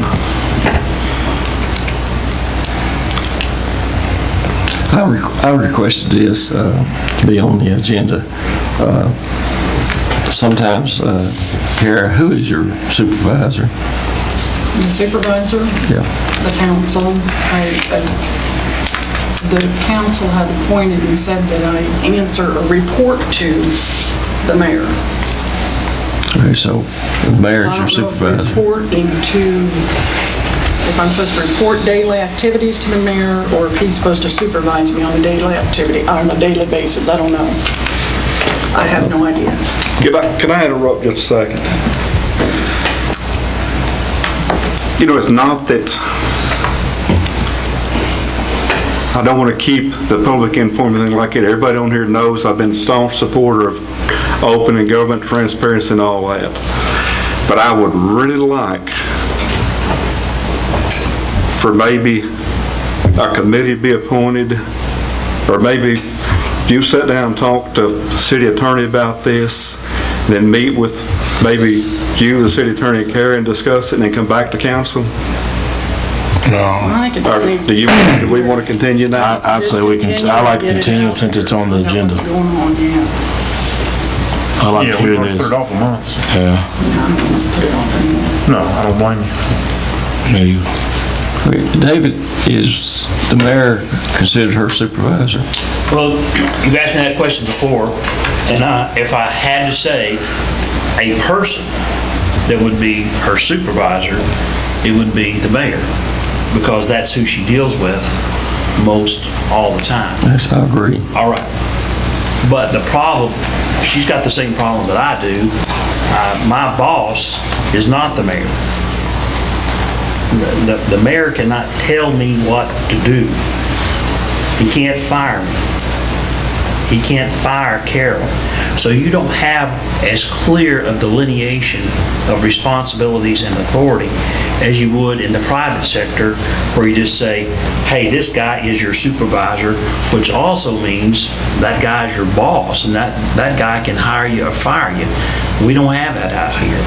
I requested this to be on the agenda. Sometimes, Kara, who is your supervisor? The supervisor, Yeah. the council, the council had appointed and said that I answer or report to the mayor. Okay, so the mayor is your I don't know if supervisor. reporting to, if I'm supposed to report daily activities to the mayor, or if he's supposed to supervise me on a daily activity, on a daily basis, I don't know. I have no idea. Can I interrupt just a second? You know, it's not that I don't want to keep the public informed or anything like it. Everybody on here knows I've been a staunch supporter of open and government transparency and all that. But I would really like for maybe a committee to be appointed, or maybe you sit down and talk to the city attorney about this, then meet with maybe you, the city attorney, and Karen, and discuss it, and then come back to council? No, I think it just needs to Do we want to continue now? I'd say we can, I like to continue since it's on the agenda. What's going on, yeah. I like to Yeah, we hear put this. it off a month. Yeah. Put it on anymore. No, I don't blame you. Yeah, you- Okay, David, is the mayor considered her supervisor? Well, you've asked me that question before, and if I had to say a person that would be her supervisor, it would be the mayor, because that's who she deals with most all the time. Yes, I agree. All right. But the problem, she's got the same problem that I do. My boss is not the mayor. The mayor cannot tell me what to do. He can't fire me. He can't fire Carol. So you don't have as clear a delineation of responsibilities and authority as you would in the private sector, where you just say, hey, this guy is your supervisor, which also means that guy is your boss, and that guy can hire you or fire you. We don't have that out here.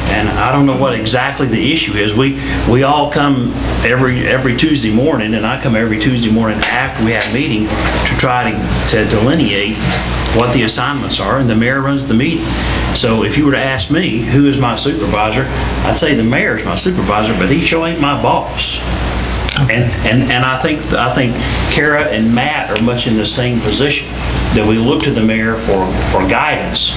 And I don't know what exactly the issue is. We all come every Tuesday morning, and I come every Tuesday morning after we have a meeting to try to delineate what the assignments are, and the mayor runs the meeting. So if you were to ask me, who is my supervisor, I'd say the mayor is my supervisor, but he sure ain't my boss. And I think Kara and Matt are much in the same position, that we look to the mayor for guidance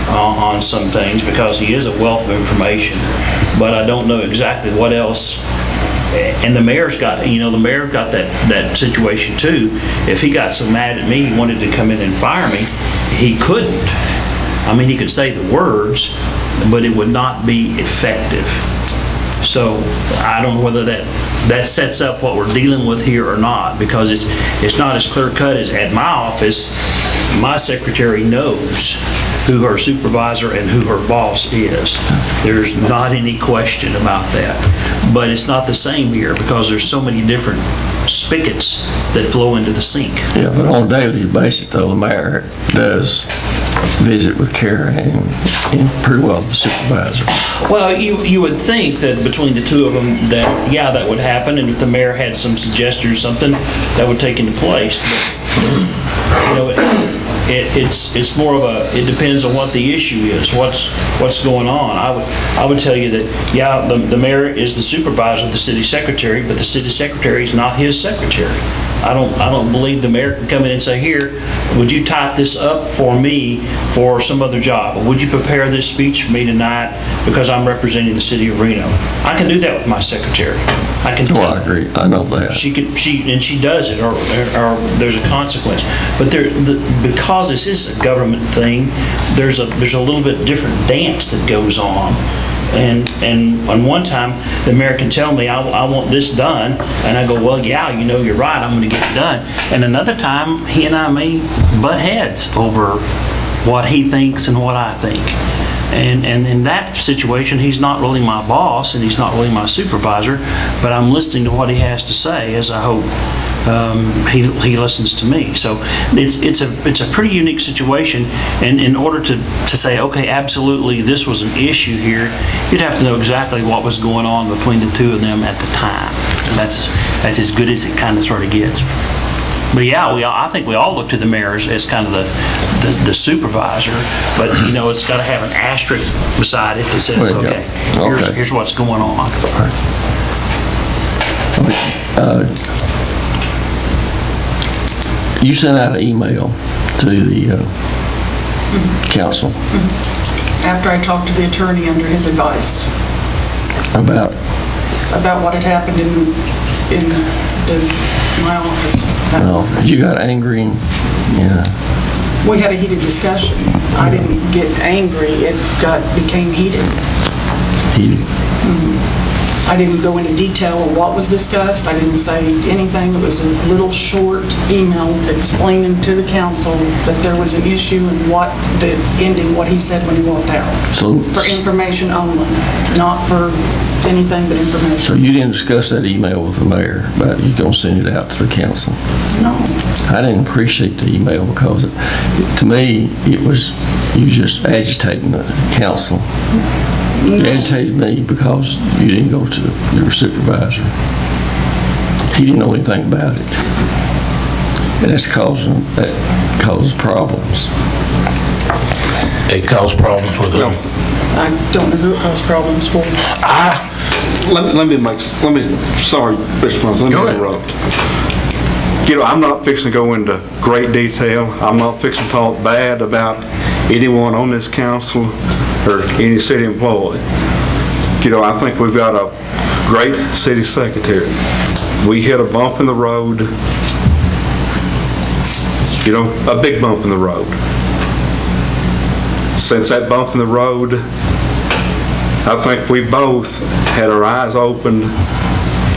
on some things, because he is a wealth of information, but I don't know exactly what else. And the mayor's got that situation too. If he got so mad at me, he wanted to come in and fire me, he couldn't. I mean, he could say the words, but it would not be effective. So I don't know whether that sets up what we're dealing with here or not, because it's not as clear cut as at my office. My secretary knows who her supervisor and who her boss is. There's not any question about that. But it's not the same here, because there's so many different spigots that flow into the sink. Yeah, but on a daily basis, though, the mayor does visit with Kara and pretty well the supervisor. Well, you would think that between the two of them, that, yeah, that would happen, and if the mayor had some suggestion or something, that would take into place. But, you know, it's more of a, it depends on what the issue is, what's going on. I would tell you that, yeah, the mayor is the supervisor of the city secretary, but the city secretary is not his secretary. I don't believe the mayor can come in and say, here, would you type this up for me for some other job? Or would you prepare this speech for me tonight because I'm representing the city of Reno? I can do that with my secretary. I can tell I agree. I know that. She does it, or there's a consequence. But because this is a government thing, there's a little bit different dance that goes on. And on one time, the mayor can tell me, I want this done, and I go, well, yeah, you know, you're right, I'm going to get it done. And another time, he and I may butt heads over what he thinks and what I think. And in that situation, he's not really my boss, and he's not really my supervisor, but I'm listening to what he has to say, as I hope he listens to me. So it's a pretty unique situation, and in order to say, okay, absolutely, this was an issue here, you'd have to know exactly what was going on between the two of them at the time. And that's as good as it kind of sort of gets. But yeah, I think we all look to the mayor as kind of the supervisor, but you know, it's got to have an asterisk beside it that says, okay, here's what's going on. You sent out an email to the council After I talked to the attorney under his advice about what had happened in my office. you got angry and We had a heated discussion. I didn't get angry, it became heated. I didn't go into detail of what was discussed. I didn't say anything. It was a little short email explaining to the council that there was an issue and what he said when he walked out. So, for information only, not for anything but information. So you didn't discuss that email with the mayor, but you don't send it out to the council? No. I didn't appreciate the email because to me, it was you just agitating the council. You agitated me because you didn't go to your supervisor. He didn't know anything about it. And that causes problems. It caused problems with them. I don't know who it caused problems for. Sorry, Mr. Plums, let me interrupt. You know, I'm not fixing to go into great detail. I'm not fixing to talk bad about anyone on this council or any city employee. You know, I think we've got a great city secretary. We hit a bump in the road, you know, a big bump in the road. Since that bump in the road, I think we both had our eyes opened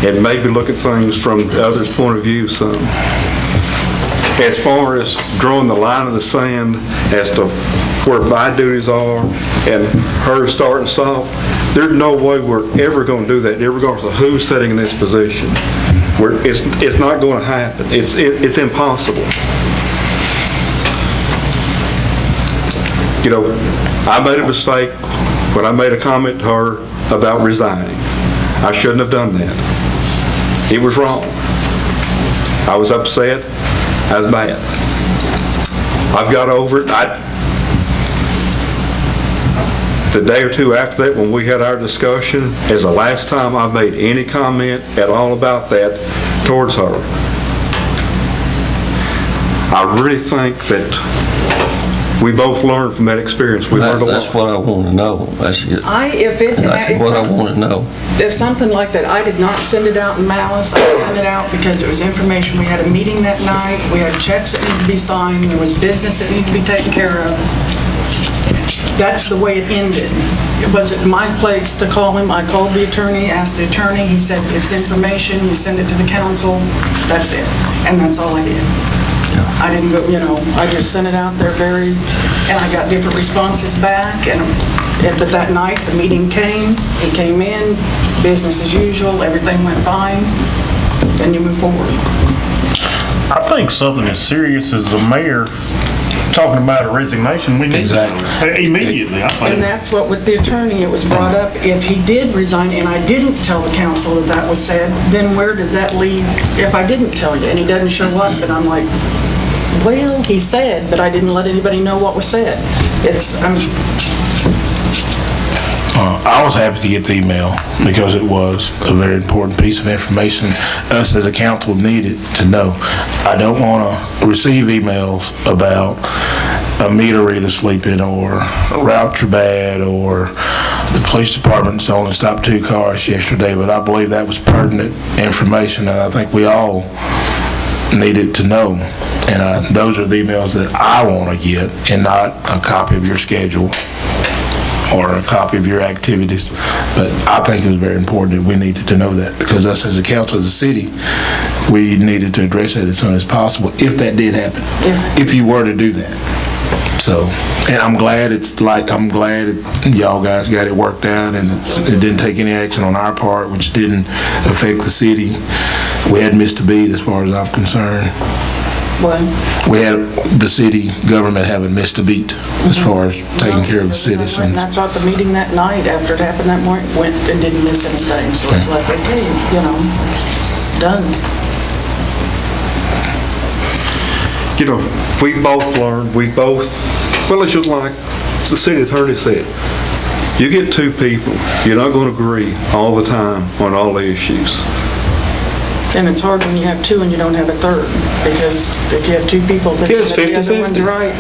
and maybe look at things from the other's point of view some. As far as drawing the line in the sand as to where my duties are and her start and stop, there's no way we're ever going to do that, regardless of who's sitting in this position. It's not going to happen. It's impossible. You know, I made a mistake when I made a comment to her about resigning. I shouldn't have done that. It was wrong. I was upset. I was mad. I've got over it. The day or two after that, when we had our discussion, is the last time I've made any comment at all about that towards her. I really think that we both learned from that experience. We learned a lot. That's what I want to know. That's it. That's what I want to know. If something like that, I did not send it out in malice. I sent it out because it was information. We had a meeting that night. We had checks that needed to be signed. There was business that needed to be taken care of. That's the way it ended. It wasn't my place to call him. I called the attorney, asked the attorney. He said, it's information. You send it to the council. That's it. And that's all I did. I didn't go, you know, I just sent it out there and I got different responses back. But that night, the meeting came. He came in, business as usual. Everything went fine. Then you move forward. I think something as serious as the mayor talking about a resignation, we need Exactly. immediately, I think. And that's what, with the attorney, it was brought up, if he did resign and I didn't tell the council that that was said, then where does that leave if I didn't tell you and he doesn't show up? And I'm like, well, he said, but I didn't let anybody know what was said. I was happy to get the email because it was a very important piece of information us as a council needed to know. I don't want to receive emails about a meter reader sleeping or routes are bad or the police department's only stopped 2 cars yesterday, but I believe that was pertinent information and I think we all needed to know. And those are the emails that I want to get and not a copy of your schedule or a copy of your activities. But I think it was very important that we needed to know that because us as a council, as a city, we needed to address that as soon as possible if that did happen, if you were to do that. So, and I'm glad y'all guys got it worked out and it didn't take any action on our part, which didn't affect the city. We hadn't missed a beat as far as I'm concerned. We had the city government haven't missed a beat as far as taking care of the citizens. And that's what the meeting that night after it happened that morning went and didn't miss anything. So it's like, okay, done. We both learned, well, it's just like the city attorney said, you get 2 people, you're not going to agree all the time on all the issues. And it's hard when you have 2 and you don't have a third, because if you have 2 people that It's the other one's 50-50. right.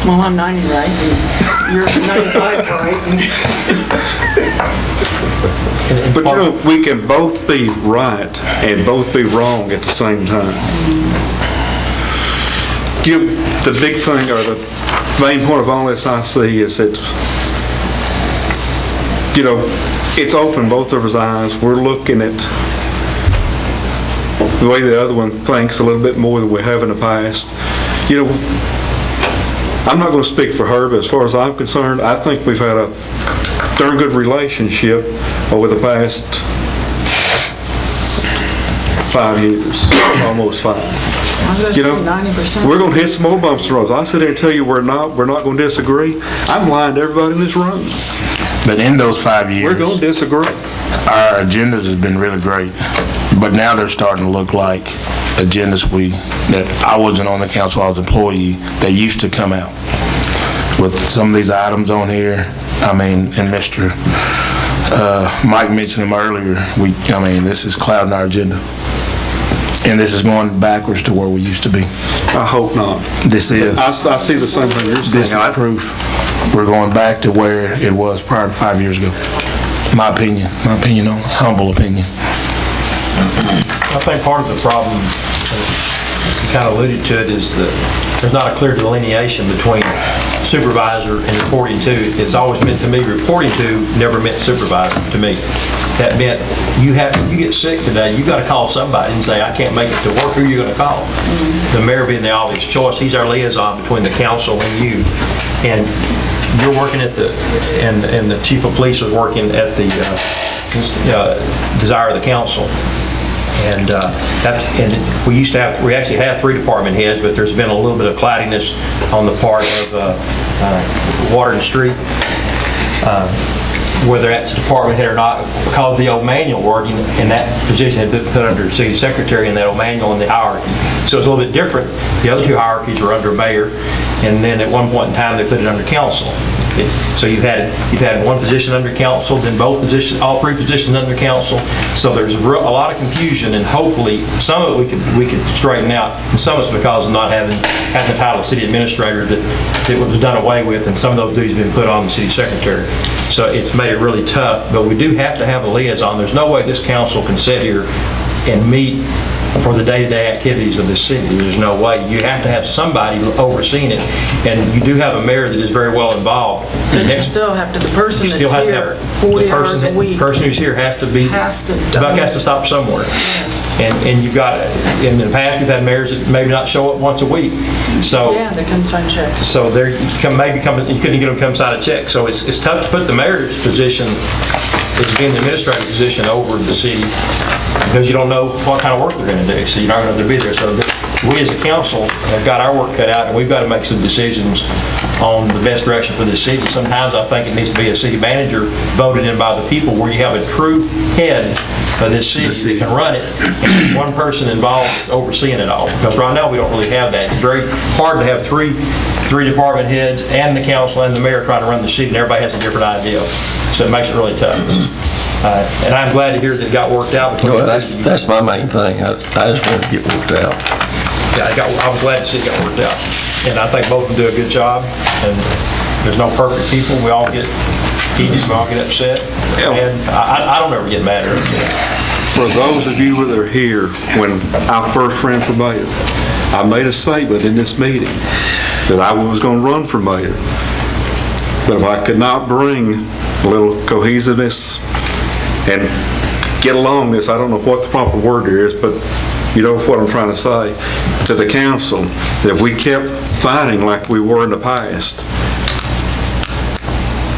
Well, I'm 90 right, and you're 95 right. But we can both be right and both be wrong at the same time. The big thing or the main point of all this I see is that, it's opened both of our eyes. We're looking at the way the other one thinks a little bit more than we have in the past. I'm not going to speak for her, but as far as I'm concerned, I think we've had a darn good relationship over the past 5 years, almost 5. I was gonna say 90%. We're going to hit some more bumps and roads. I sit there and tell you we're not going to disagree. I'm lying to everybody in this room. But in those 5 years, We're going to disagree. our agendas has been really great. But now they're starting to look like agendas that I wasn't on the council, I was an employee, that used to come out. With some of these items on here, and Mr. Mike mentioned them earlier, this is clouding our agenda. And this is going backwards to where we used to be. I hope not. This is. I see the same thing you're saying. This is proof. We're going back to where it was prior to 5 years ago. My opinion, humble opinion. I think part of the problem, you kind of alluded to it, is that there's not a clear delineation between supervisor and reporting to. It's always meant to me, reporting to never meant supervisor to me. That meant you get sick today, you got to call somebody and say, I can't make it to work. Who are you going to call? The mayor being the obvious choice. He's our liaison between the council and you. And you're working at and the chief of police is working at the desire of the council. And we actually have 3 department heads, but there's been a little bit of cloudiness on the part of Water and Street, whether that's a department head or not, because of the old manual wording, and that position had been put under city secretary in that old manual in the hierarchy. So it's a little bit different. The other 2 hierarchies are under mayor, and then at one point in time they put it under council. So you've had one position under council, then all 3 positions under council. So there's a lot of confusion, and hopefully some of it we could straighten out, and some of it's because of not having the title of city administrator that was done away with, and some of those duties have been put on the city secretary. So it's made it really tough, but we do have to have a liaison. There's no way this council can sit here and meet for the day-to-day activities of the city. There's no way. You have to have somebody overseeing it, and you do have a mayor that is very well involved. But you still have to, the person that's here 40 hours a week. The person who's here has to the buck has to stop somewhere. And you've got, in the past, we've had mayors that maybe not show up once a week. So yeah, they come sign checks. So you couldn't get them to come sign a check. So it's tough to put the mayor's position as being the administrative position over the city, because you don't know what kind of work they're going to do, so you're not going to be there. So we as a council have got our work cut out, and we've got to make some decisions on the best direction for this city. Sometimes I think it needs to be a city manager voted in by the people, where you have a true head of this city that can run it, and one person involved overseeing it all. Because right now, we don't really have that. It's very hard to have three department heads and the council and the mayor trying to run the city, and everybody has a different idea. So it makes it really tough. And I'm glad to hear that it got worked out. Well, that's my main thing. I just want to get worked out. Yeah, I was glad to see it got worked out. And I think both of them do a good job. And there's no perfect people. We all get heated, we all get upset. And I don't ever get mad or upset. For those of you that are here, when I first ran for mayor, I made a statement in this meeting that I was going to run for mayor. But if I could not bring a little cohesiveness and get alongness, I don't know what the proper word there is, but you know what I'm trying to say, to the council, that we kept fighting like we were in the past.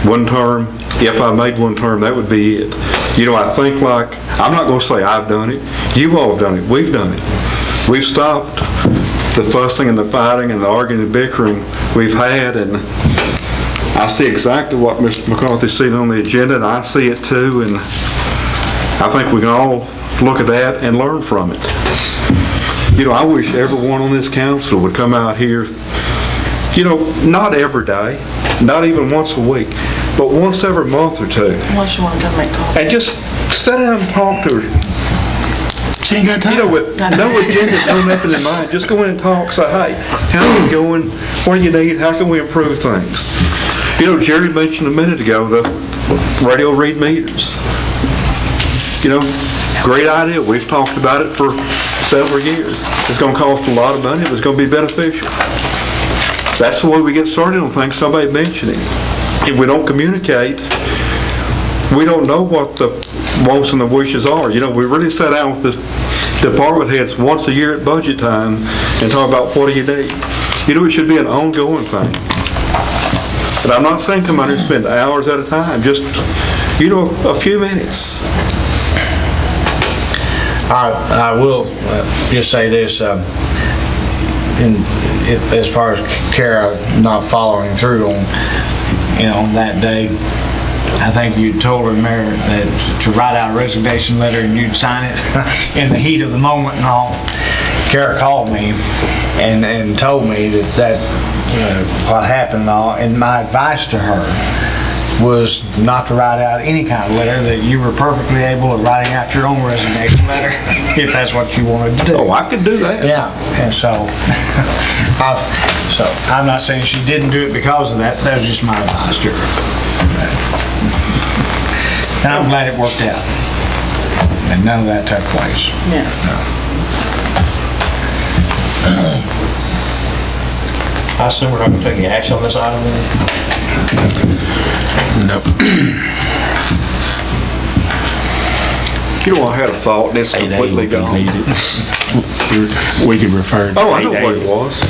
One term, if I made one term, that would be it. You know, I think like, I'm not going to say I've done it, you all have done it, we've done it. We've stopped the fussing and the fighting and the arguing and bickering we've had, and I see exactly what Mr. McCarthy's seen on the agenda, and I see it too, and I think we can all look at that and learn from it. You know, I wish everyone on this council would come out here, you know, not every day, not even once a week, but once every month or two. Unless you want to come make coffee. And just sit down and talk to her. She ain't got time. You know, with no agenda, no nothing in mind, just go in and talk, say, hey, how are you going? What do you need? How can we improve things? You know, Jerry mentioned a minute ago the radio read meters. You know, great idea. We've talked about it for several years. It's going to cost a lot of money, but it's going to be beneficial. That's the way we get started on things somebody mentioning. If we don't communicate, we don't know what the wants and the wishes are. You know, we really sat down with the department heads once a year at budget time and talk about what do you need. You know, it should be an ongoing thing. But I'm not saying come out here and spend hours at a time, just, you know, a few minutes. I will just say this, as far as Kara not following through on, you know, on that day, I think you told her, Mayor, that to write out a resignation letter and you'd sign it in the heat of the moment and all. Kara called me and told me that what happened and all, and my advice to her was not to write out any kind of letter, that you were perfectly able of writing out your own resignation letter if that's what you wanted to do. Oh, I could do that. Yeah, and so, I'm not saying she didn't do it because of that. That was just my advice to her. And I'm glad it worked out, and none of that took place. Yes. I assume we're not going to take any action on this item then? Nope. You know, I had a thought, and it's completely gone. We can refer to. Oh, I know what it was.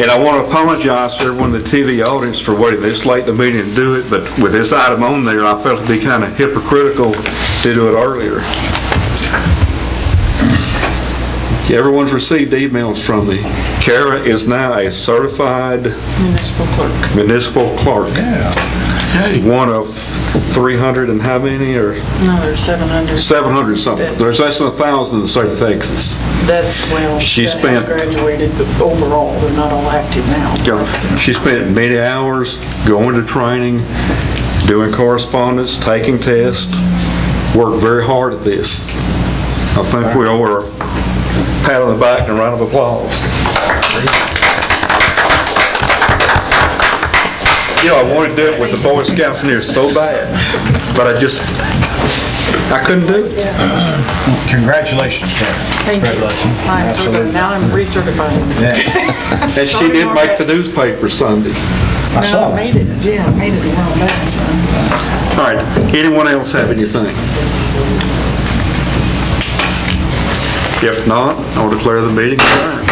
And I want to apologize to everyone in the TV audience for waiting this late in the meeting to do it, but with this item on there, I felt it'd be kind of hypocritical to do it earlier. Everyone's received emails from me. Kara is now a certified municipal clerk. Yeah. Hey. One of 300 and how many? Or No, there's 700. 700 something. There's less than 1,000 in the state of Texas. That's, well, She that spent- has graduated, but overall, they're not all active now. She spent many hours going to training, doing correspondence, taking tests, worked very hard at this. I think we owe her a pat on the back and a round of applause. You know, I wanted to do it with the Boy Scouts in here so bad, but I couldn't do it. Congratulations, Karen. Thank you. Now I'm recertifying. And she did make the newspaper Sunday. No, I made it, yeah, I made it a while back. All right, anyone else have anything? If not, I'll declare the meeting adjourned.